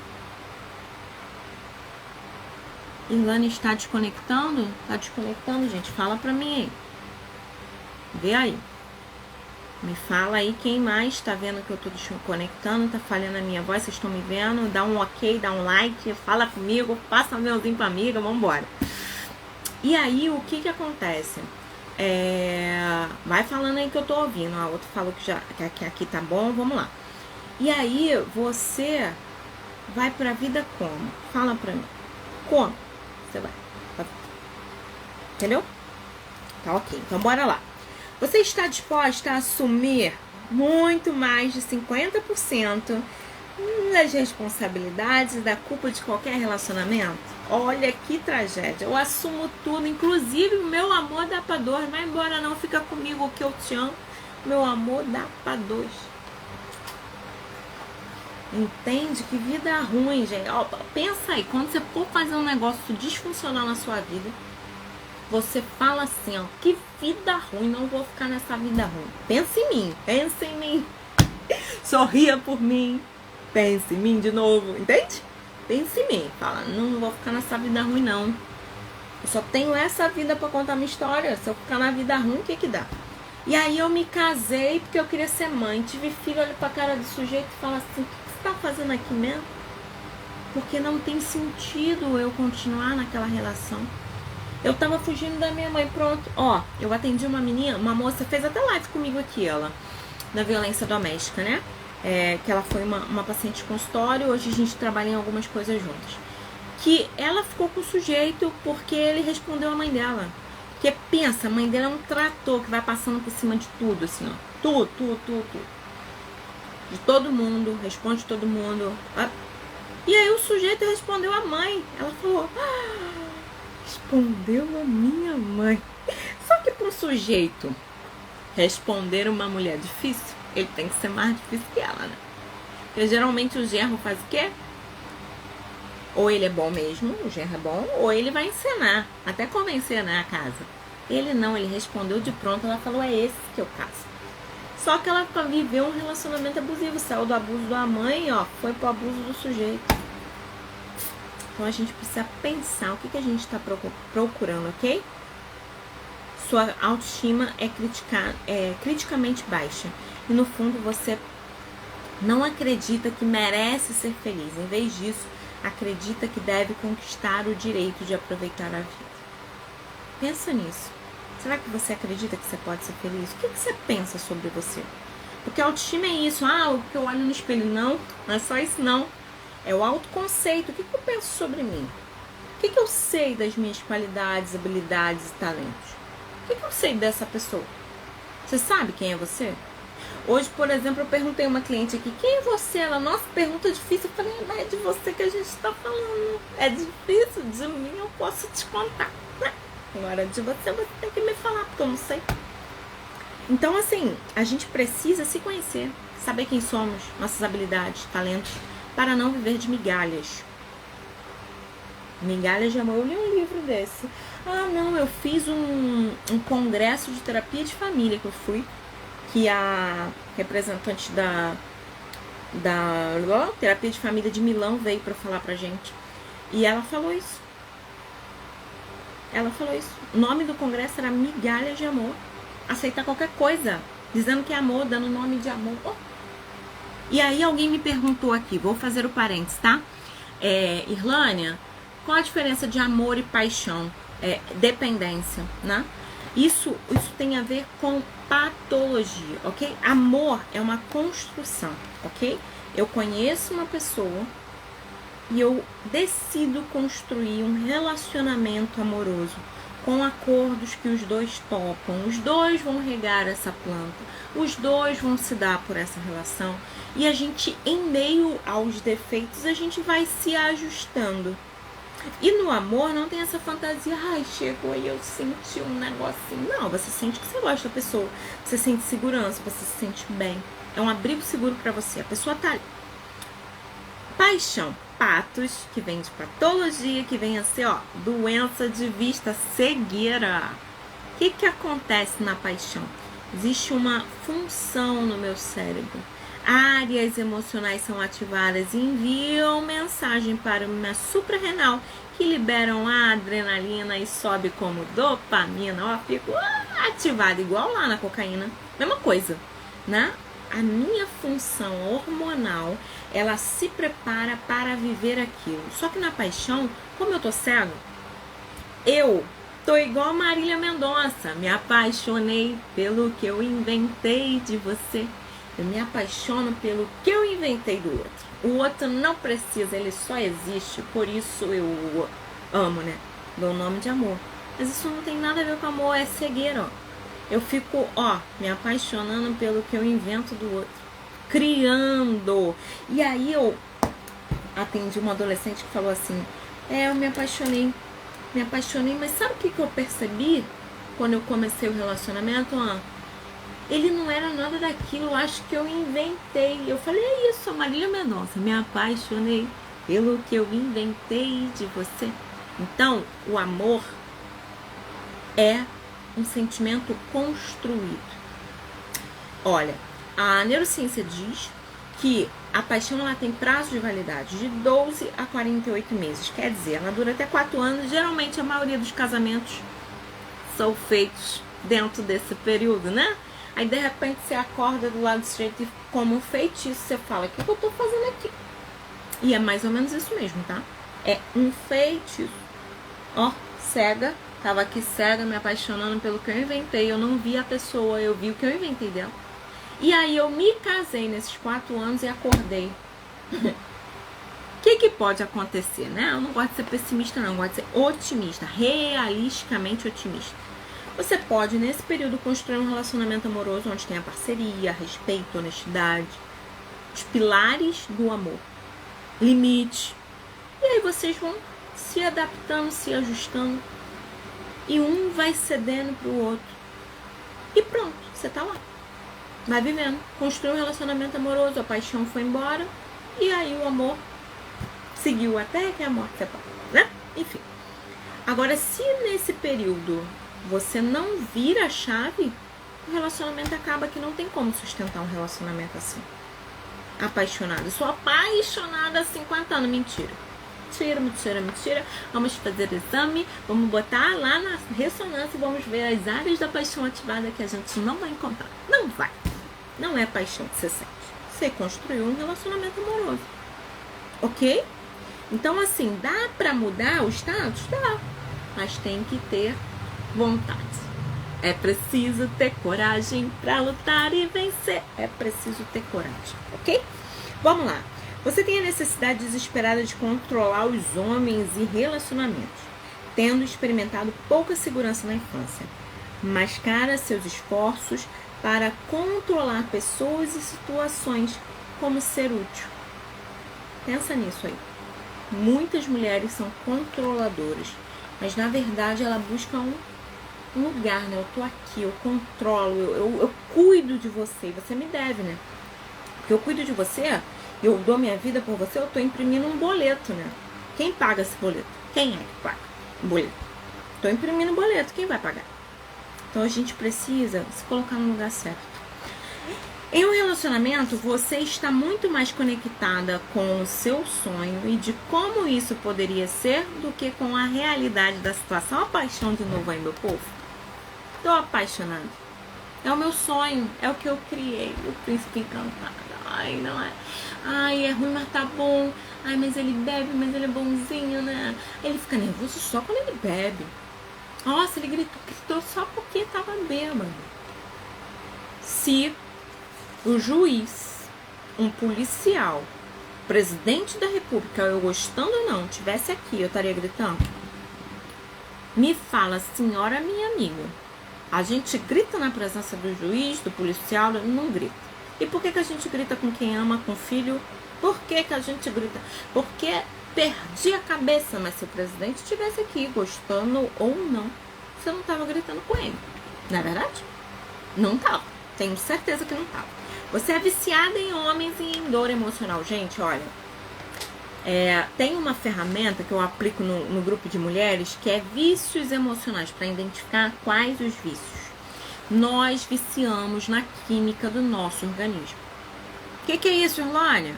Ilane está desconectando? Tá desconectando, gente? Fala pra mim aí. Vê aí. Me fala aí quem mais tá vendo que eu tô desconectando, tá falhando a minha voz, vocês estão me vendo? Dá um ok, dá um like, fala comigo, passa um melzinho pra amiga, vambora. E aí, o que acontece? Vai falando aí que eu tô ouvindo. A outra falou que aqui tá bom, vamos lá. E aí, você vai pra vida como? Fala pra mim. Como? Você vai. Entendeu? Tá ok, então bora lá. Você está disposta a assumir muito mais de 50% das responsabilidades e da culpa de qualquer relacionamento? Olha que tragédia. Eu assumo tudo, inclusive o meu amor dá pra dois. Vai embora não, fica comigo que eu te amo. Meu amor dá pra dois. Entende? Que vida ruim, gente. Ó, pensa aí, quando você for fazer um negócio disfuncional na sua vida, você fala assim, ó, que vida ruim, não vou ficar nessa vida ruim. Pensa em mim, pensa em mim. Sorria por mim. Pensa em mim de novo, entende? Pensa em mim. Fala, não vou ficar nessa vida ruim, não. Eu só tenho essa vida pra contar minha história. Se eu ficar na vida ruim, o que dá? E aí eu me casei porque eu queria ser mãe. Tive filho, olho pra cara do sujeito e fala assim, o que você tá fazendo aqui mesmo? Porque não tem sentido eu continuar naquela relação. Eu tava fugindo da minha mãe, pronto. Ó, eu atendi uma menina, uma moça, fez até live comigo aqui, ela, da violência doméstica, né? Que ela foi uma paciente de consultório, hoje a gente trabalha em algumas coisas juntas. Que ela ficou com o sujeito porque ele respondeu a mãe dela. Porque pensa, a mãe dela é um trator que vai passando por cima de tudo, assim, ó. Tudo. De todo mundo, responde todo mundo. E aí o sujeito respondeu a mãe. Ela falou... respondeu a minha mãe. Só que para um sujeito responder uma mulher difícil, ele tem que ser mais difícil que ela, né? Porque geralmente o genro faz o quê? Ou ele é bom mesmo, o genro é bom, ou ele vai encenar, até convencer, né, a casa. Ele não, ele respondeu de pronto, ela falou, é esse que eu caso. Só que ela viveu um relacionamento abusivo, saiu do abuso da mãe, ó, foi pro abuso do sujeito. Então a gente precisa pensar o que a gente está procurando, ok? Sua autoestima é criticamente baixa. E no fundo você não acredita que merece ser feliz. Em vez disso, acredita que deve conquistar o direito de aproveitar a vida. Pensa nisso. Será que você acredita que você pode ser feliz? O que você pensa sobre você? Porque a autoestima é isso. O que eu olho no espelho. Não é só isso não. É o autoconceito. O que eu penso sobre mim? O que eu sei das minhas qualidades, habilidades e talentos? O que eu sei dessa pessoa? Você sabe quem é você? Hoje, por exemplo, eu perguntei a uma cliente aqui, quem é você? Ela, nossa, pergunta difícil. Eu falei, é de você que a gente está falando. É difícil, de mim eu posso te contar. Agora, de você tem que me falar, porque eu não sei. Então, assim, a gente precisa se conhecer, saber quem somos, nossas habilidades, talentos, para não viver de migalhas. Migalhas de amor. Eu li um livro desse. Não, eu fiz um congresso de terapia de família que eu fui, que a representante da terapia de família de Milão veio para falar pra gente. E ela falou isso. O nome do congresso era Migalhas de Amor. Aceitar qualquer coisa, dizendo que é amor, dando nome de amor. E aí alguém me perguntou aqui, vou fazer o parênteses, tá? Irlânia, qual a diferença de amor e paixão? Dependência, né? Isso tem a ver com patologia, ok? Amor é uma construção, ok? Eu conheço uma pessoa e eu decido construir um relacionamento amoroso com acordos que os dois topam. Os dois vão regar essa planta, os dois vão se dar por essa relação e a gente, em meio aos defeitos, a gente vai se ajustando. E no amor não tem essa fantasia, ai, chegou e eu senti um negocinho. Não, você sente que você gosta da pessoa, você sente segurança, você se sente bem. É um abrigo seguro pra você, a pessoa tá ali. Paixão, patos, que vem de patologia, que vem a ser, ó, doença de vista, cegueira. O que acontece na paixão? Existe uma função no meu cérebro. Áreas emocionais são ativadas e enviam mensagem para uma suprarrenal que liberam a adrenalina e sobe como dopamina. Ó, fico ativada igual lá na cocaína. Mesma coisa, né? A minha função hormonal, ela se prepara para viver aquilo. Só que na paixão, como eu tô cego, eu tô igual Marília Mendonça. Me apaixonei pelo que eu inventei de você. Eu me apaixono pelo que eu inventei do outro. O outro não precisa, ele só existe. Por isso eu amo, né? Dou o nome de amor. Mas isso não tem nada a ver com amor, é cegueira, ó. Eu fico, ó, me apaixonando pelo que eu invento do outro. Criando. E aí eu atendi uma adolescente que falou assim, eu me apaixonei, mas sabe o que eu percebi quando eu comecei o relacionamento? Ele não era nada daquilo, eu acho que eu inventei. Eu falei, é isso, Marília Mendonça, me apaixonei pelo que eu inventei de você. Então, o amor é um sentimento construído. Olha, a neurociência diz que a paixão ela tem prazo de validade de 12 a 48 meses. Quer dizer, ela dura até 4 anos. Geralmente a maioria dos casamentos são feitos dentro desse período, né? Aí de repente você acorda do lado direito e como um feitiço você fala, o que eu tô fazendo aqui? E é mais ou menos isso mesmo, tá? É um feitiço. Ó, cega. Tava aqui cega, me apaixonando pelo que eu inventei. Eu não vi a pessoa, eu vi o que eu inventei dela. E aí eu me casei nesses 4 anos e acordei. O que pode acontecer, né? Eu não gosto de ser pessimista, não. Eu gosto de ser otimista, realisticamente otimista. Você pode, nesse período, construir um relacionamento amoroso onde tem a parceria, respeito, honestidade, os pilares do amor, limite. E aí vocês vão se adaptando, se ajustando. E um vai cedendo pro outro. E pronto, você tá lá. Vai vivendo. Construiu um relacionamento amoroso, a paixão foi embora. E aí o amor seguiu até que a morte separa, né? Enfim. Agora, se nesse período você não vira a chave, o relacionamento acaba que não tem como sustentar um relacionamento assim. Apaixonado. Sou apaixonada há 50 anos. Mentira. Mentira. Vamos fazer exame, vamos botar lá na ressonância e vamos ver as áreas da paixão ativada que a gente não vai encontrar. Não vai. Não é paixão que você sente. Você construiu um relacionamento amoroso. Ok? Então, assim, dá pra mudar o status? Dá. Mas tem que ter vontade. É preciso ter coragem pra lutar e vencer. É preciso ter coragem. Ok? Vamos lá. Você tem a necessidade desesperada de controlar os homens e relacionamentos, tendo experimentado pouca segurança na infância. Mascara seus esforços para controlar pessoas e situações como ser útil. Pensa nisso aí. Muitas mulheres são controladoras, mas na verdade ela busca um lugar, né? Eu tô aqui, eu controlo, eu cuido de você, você me deve, né? Porque eu cuido de você, eu dou minha vida por você, eu tô imprimindo um boleto, né? Quem paga esse boleto? Quem é que paga o boleto? Tô imprimindo um boleto, quem vai pagar? Então a gente precisa se colocar no lugar certo. Em um relacionamento, você está muito mais conectada com o seu sonho e de como isso poderia ser do que com a realidade da situação. A paixão de novo aí, meu povo. Tô apaixonada. É o meu sonho, é o que eu criei, o príncipe encantado. Ai, não é. Ai, é ruim, mas tá bom. Ai, mas ele bebe, mas ele é bonzinho, né? Ele fica nervoso só quando ele bebe. Nossa, ele gritou só porque tava bêbado. Se o juiz, um policial, presidente da república, eu gostando ou não, tivesse aqui, eu estaria gritando? Me fala, senhora minha amiga, a gente grita na presença do juiz, do policial, não grita. E por que a gente grita com quem ama, com filho, Por que que a gente grita? Porque perdi a cabeça, mas se o presidente estivesse aqui, gostando ou não, você não tava gritando com ele. Não é verdade? Não tava. Tenho certeza que não tava. Você é viciada em homens e em dor emocional. Gente, olha, tem uma ferramenta que eu aplico no grupo de mulheres que é vícios emocionais, para identificar quais os vícios. Nós viciamos na química do nosso organismo. O que é isso, Irlânia?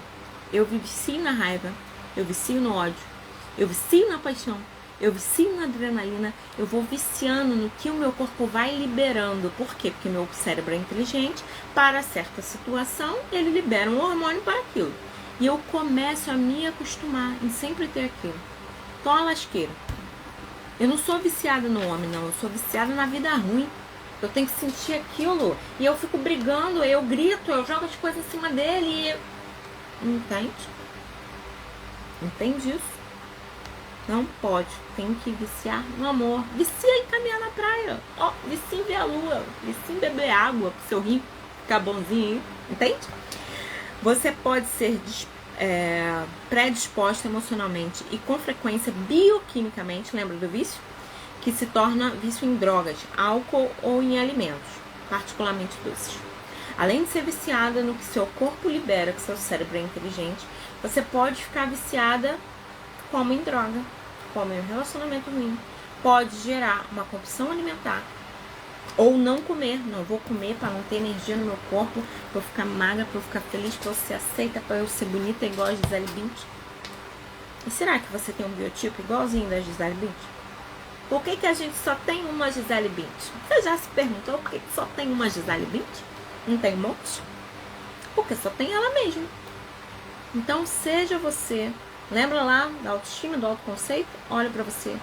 Eu vicio na raiva, eu vicio no ódio, eu vicio na paixão, eu vicio na adrenalina, eu vou viciando no que o meu corpo vai liberando. Por quê? Porque meu cérebro é inteligente, para certa situação ele libera um hormônio para aquilo. E eu começo a me acostumar em sempre ter aquilo. Tô uma lasqueira. Eu não sou viciada no homem, não. Eu sou viciada na vida ruim. Eu tenho que sentir aquilo. E eu fico brigando, eu grito, eu jogo as coisas em cima dele. Entende? Entende isso? Não pode. Tem que viciar no amor. Vicia em caminhar na praia. Ó, vicia em ver a lua. Vicia em beber água pro seu rim ficar bonzinho. Entende? Você pode ser predisposta emocionalmente e com frequência bioquimicamente, lembra do vício? Que se torna vício em drogas, álcool ou em alimentos, particularmente doces. Além de ser viciada no que seu corpo libera, que seu cérebro é inteligente, você pode ficar viciada como em droga, como em um relacionamento ruim. Pode gerar uma compulsão alimentar. Ou não comer, não vou comer para não ter energia no meu corpo, para eu ficar magra, para eu ficar feliz, para eu ser aceita, para eu ser bonita igual a Gisele Bündchen. E será que você tem um biotipo igualzinho da Gisele Bündchen? Por que que a gente só tem uma Gisele Bündchen? Você já se perguntou por que que só tem uma Gisele Bündchen? Não tem um monte? Porque só tem ela mesma. Então seja você. Lembra lá da autoestima, do autoconceito? Olha para você.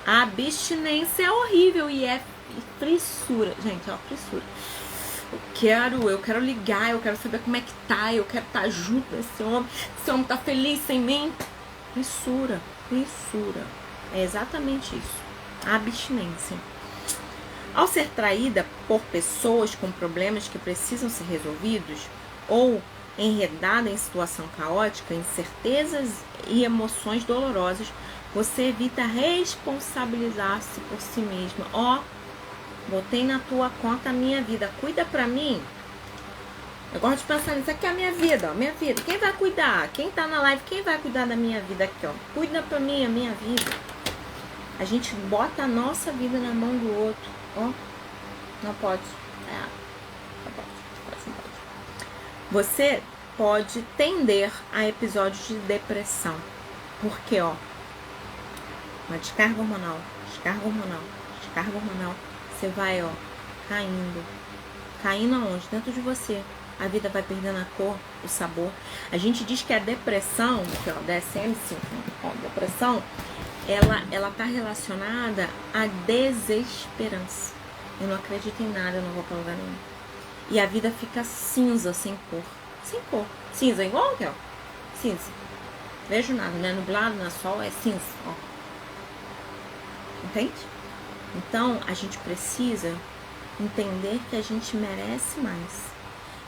A abstinência é horrível e é frissura. Gente, é uma frissura. Eu quero ligar, eu quero saber como é que tá, eu quero estar junto desse homem. Esse homem tá feliz sem mim. Frissura. É exatamente isso. A abstinência. Ao ser traída por pessoas com problemas que precisam ser resolvidos ou enredada em situação caótica, incertezas e emoções dolorosas, você evita responsabilizar-se por si mesma. Botei na tua conta a minha vida, cuida pra mim. Eu gosto de pensar nisso, aqui é a minha vida, minha vida. Quem vai cuidar? Quem tá na live, quem vai cuidar da minha vida aqui, ó? Cuida pra mim, a minha vida. A gente bota a nossa vida na mão do outro, Não pode. Não pode. Você pode tender a episódios de depressão. Porque, uma descarga hormonal. Você vai, caindo aonde? Dentro de você. A vida vai perdendo a cor, o sabor. A gente diz que a depressão, aqui, DSM-5, depressão, ela tá relacionada à desesperança. Eu não acredito em nada, eu não vou pra lugar nenhum. E a vida fica cinza, sem cor. Cinza, igual aqui, cinza. Vejo nada, não é nublado, não é sol, é cinza, Entende? Então, a gente precisa entender que a gente merece mais.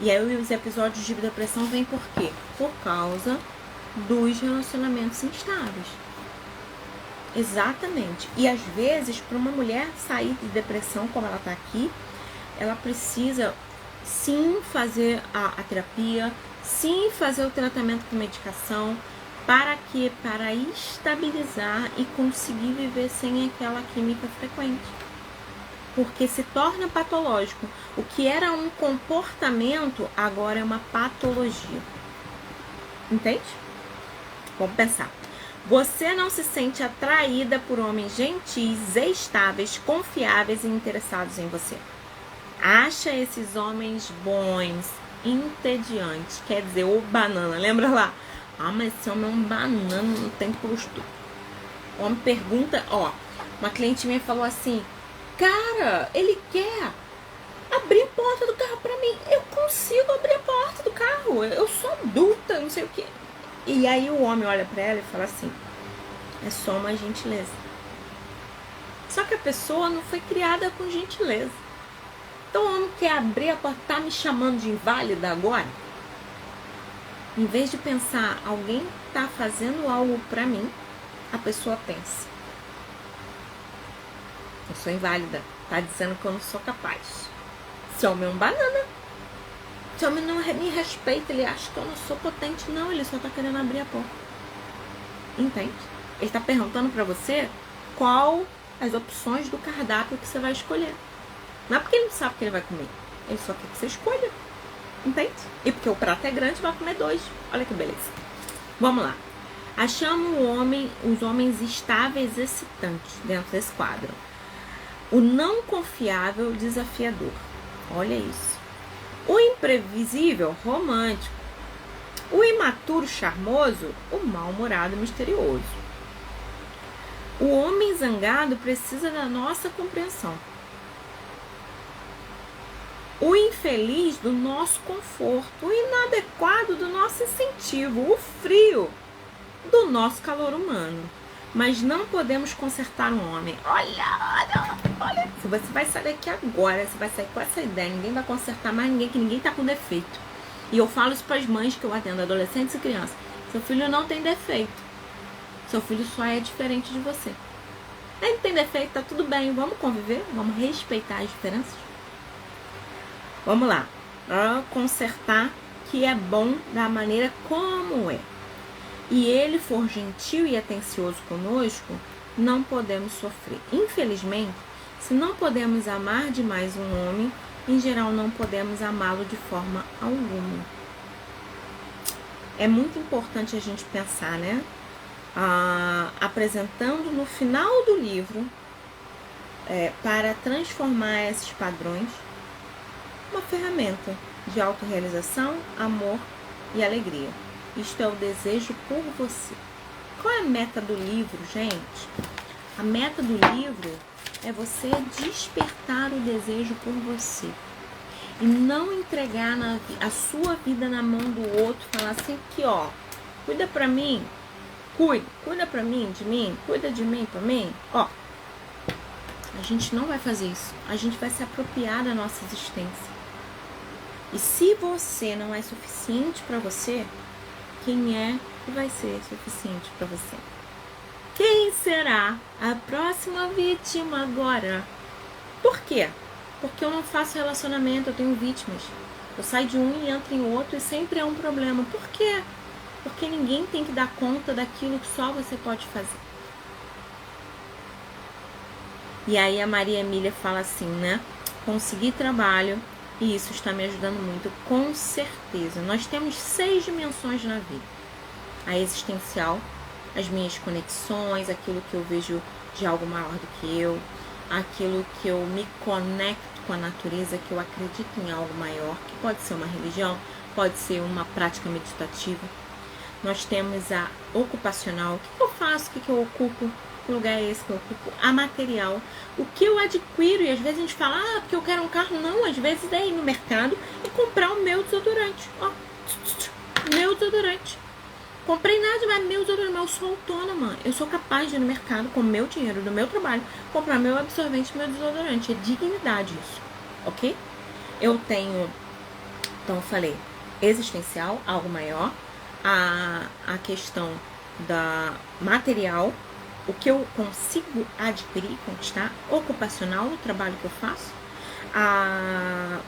E aí os episódios de depressão vêm por quê? Por causa dos relacionamentos instáveis. Exatamente. E às vezes, para uma mulher sair de depressão, como ela está aqui, ela precisa sim fazer a terapia, sim fazer o tratamento com medicação, para quê? Para estabilizar e conseguir viver sem aquela química frequente. Porque se torna patológico. O que era um comportamento, agora é uma patologia. Entende? Vamos pensar. Você não se sente atraída por homens gentis, estáveis, confiáveis e interessados em você. Acha esses homens bons, entediantes. Quer dizer, o banana. Lembra lá? Mas esse homem é um banana, não tem custo. O homem pergunta, uma cliente minha falou assim, cara, ele quer abrir a porta do carro pra mim. Eu consigo abrir a porta do carro. Eu sou adulta, não sei o que. E aí o homem olha pra ela e fala assim, é só uma gentileza. Só que a pessoa não foi criada com gentileza. Então o homem quer abrir a porta, tá me chamando de inválida agora? Em vez de pensar, alguém tá fazendo algo pra mim, a pessoa pensa, eu sou inválida, tá dizendo que eu não sou capaz. Esse homem é um banana. Esse homem não me respeita, ele acha que eu não sou potente. Não, ele só tá querendo abrir a porta. Entende? Ele tá perguntando pra você qual as opções do cardápio que você vai escolher. Não é porque ele não sabe o que ele vai comer. Ele só quer que você escolha. Entende? E porque o prato é grande, vai comer 2. Olha que beleza. Vamos lá. Achamos os homens estáveis e excitantes dentro desse quadro. O não confiável, desafiador. Olha isso. O imprevisível, romântico. O imaturo, charmoso. O mal-humorado, misterioso. O homem zangado precisa da nossa compreensão. O infeliz do nosso conforto. O inadequado do nosso incentivo. O frio do nosso calor humano. Mas não podemos consertar um homem. Olha. Se você vai sair daqui agora, você vai sair com essa ideia. Ninguém vai consertar mais ninguém, que ninguém tá com defeito. E eu falo isso para as mães que eu atendo, adolescentes e crianças. Seu filho não tem defeito. Seu filho só é diferente de você. Ele não tem defeito, tá tudo bem. Vamos conviver, vamos respeitar as diferenças. Vamos lá. Consertar que é bom da maneira como é. E ele for gentil e atencioso conosco, não podemos sofrer. Infelizmente, se não podemos amar demais um homem, em geral não podemos amá-lo de forma alguma. É muito importante a gente pensar, né? Apresentando no final do livro, para transformar esses padrões, uma ferramenta de autorrealização, amor e alegria. Isto é o desejo por você. Qual é a meta do livro, gente? A meta do livro é você despertar o desejo por você. E não entregar a sua vida na mão do outro. Falar assim, aqui ó, cuida pra mim. Cuida pra mim, de mim. Cuida de mim, pra mim. Ó, a gente não vai fazer isso. A gente vai se apropriar da nossa existência. E se você não é suficiente pra você, quem é que vai ser suficiente para você? Quem será a próxima vítima agora? Por quê? Porque eu não faço relacionamento, eu tenho vítimas. Eu saio de um e entro em outro e sempre é um problema. Por quê? Porque ninguém tem que dar conta daquilo que só você pode fazer. E aí a Maria Emília fala assim, né? Consegui trabalho. E isso está me ajudando muito, com certeza. Nós temos 6 dimensões na vida. A existencial, as minhas conexões, aquilo que eu vejo de algo maior do que eu, aquilo que eu me conecto com a natureza, que eu acredito em algo maior, que pode ser uma religião, pode ser uma prática meditativa. Nós temos a ocupacional, o que eu faço, o que eu ocupo, que lugar é esse que eu ocupo? A material, o que eu adquiro, e às vezes a gente fala, porque eu quero um carro. Não, às vezes é ir no mercado e comprar o meu desodorante. Ó, meu desodorante. Comprei nada demais, meu desodorante, mas eu sou autônoma. Eu sou capaz de ir no mercado com o meu dinheiro, do meu trabalho, comprar meu absorvente, meu desodorante. É dignidade isso, ok? Eu tenho, então eu falei, existencial, algo maior. A questão da material, o que eu consigo adquirir, conquistar, ocupacional, o trabalho que eu faço, a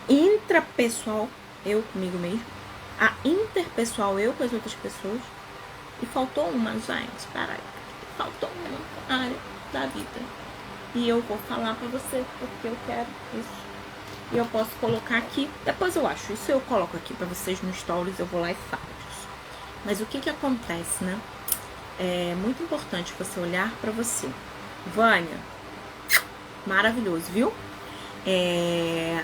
intrapessoal, eu comigo mesmo, a interpessoal, eu com as outras pessoas, e faltou uma, gente, peraí, faltou uma área da vida, e eu vou falar pra você, porque eu quero isso, e eu posso colocar aqui, depois eu acho, isso eu coloco aqui pra vocês no stories, eu vou lá e falo disso. Mas o que acontece, né? É muito importante você olhar pra você. Vânia, maravilhoso, viu?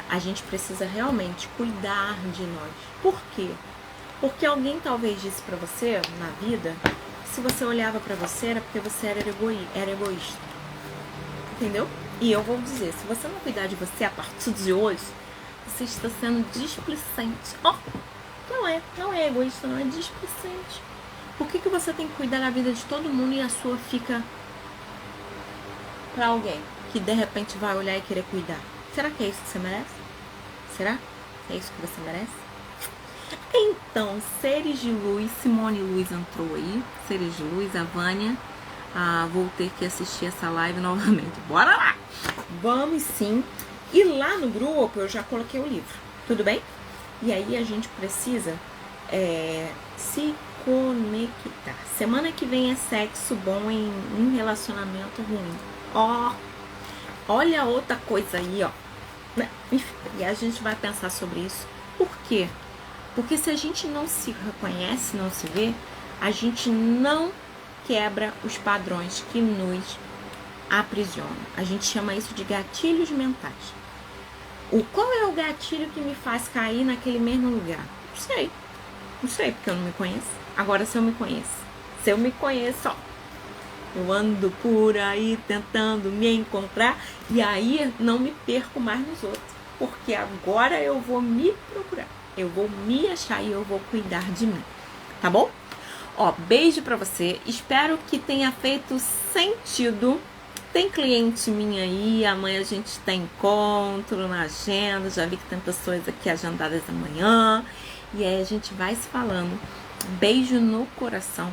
A gente precisa realmente cuidar de nós. Por quê? Porque alguém talvez disse pra você, na vida, que se você olhava pra você era porque você era egoísta. Entendeu? E eu vou dizer, se você não cuidar de você a partir de hoje, você está sendo displicente. Não é egoísta, não é displicente. Por que você tem que cuidar da vida de todo mundo e a sua fica pra alguém que de repente vai olhar e querer cuidar? Será que é isso que você merece? Será que é isso que você merece? Então, Seres de Luz, Simone Luz entrou aí, Seres de Luz, a Vânia. Vou ter que assistir essa live novamente. Bora lá! Vamos sim. E lá no grupo eu já coloquei o livro, tudo bem? E aí a gente precisa se conectar. Semana que vem é sexo bom em um relacionamento ruim. Olha outra coisa aí, ó. E a gente vai pensar sobre isso. Por quê? Porque se a gente não se reconhece, não se vê, a gente não quebra os padrões que nos aprisionam. A gente chama isso de gatilhos mentais. Qual é o gatilho que me faz cair naquele mesmo lugar? Não sei, porque eu não me conheço. Agora, se eu me conheço, ó, eu ando por aí tentando me encontrar e aí não me perco mais nos outros, porque agora eu vou me procurar, eu vou me achar e eu vou cuidar de mim, tá bom? Ó, beijo pra você, espero que tenha feito sentido. Tem cliente minha aí, amanhã a gente tem encontro na agenda, já vi que tem pessoas aqui agendadas amanhã, e aí a gente vai se falando. Beijo no coração,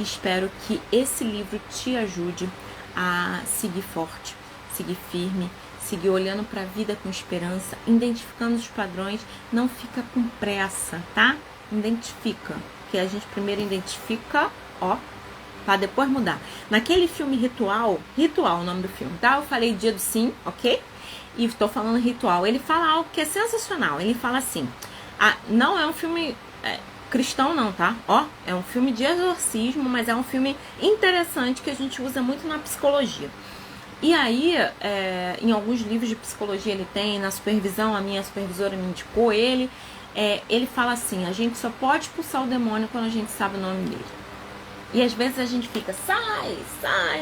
espero que esse livro te ajude a seguir forte, seguir firme, seguir olhando pra vida com esperança, identificando os padrões, não fica com pressa, tá? Identifica, que a gente primeiro identifica, ó, pra depois mudar. Naquele filme Ritual, o nome do filme, tá? Eu falei Dia do Sim, ok? E tô falando Ritual. Ele fala algo que é sensacional. Ele fala assim, não é um filme cristão não, tá? Ó, é um filme de exorcismo, mas é um filme interessante que a gente usa muito na psicologia. E aí, em alguns livros de psicologia ele tem, na supervisão, a minha supervisora me indicou ele. Ele fala assim, a gente só pode expulsar o demônio quando a gente sabe o nome dele. E às vezes a gente fica, sai,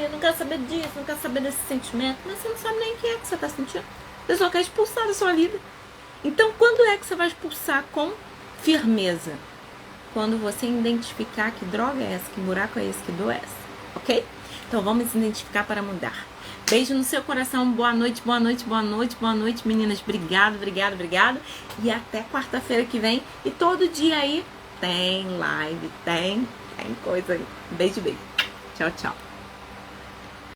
eu não quero saber disso, não quero saber desse sentimento. Mas você não sabe nem o que é que você está sentindo. Você só quer expulsar da sua vida. Então, quando é que você vai expulsar com firmeza? Quando você identificar que droga é essa, que buraco é esse, que dor é essa, ok? Então, vamos identificar para mudar. Beijo no seu coração, boa noite, meninas. Obrigado. E até quarta-feira que vem. E todo dia aí tem live, tem coisa aí. Beijo. Tchau.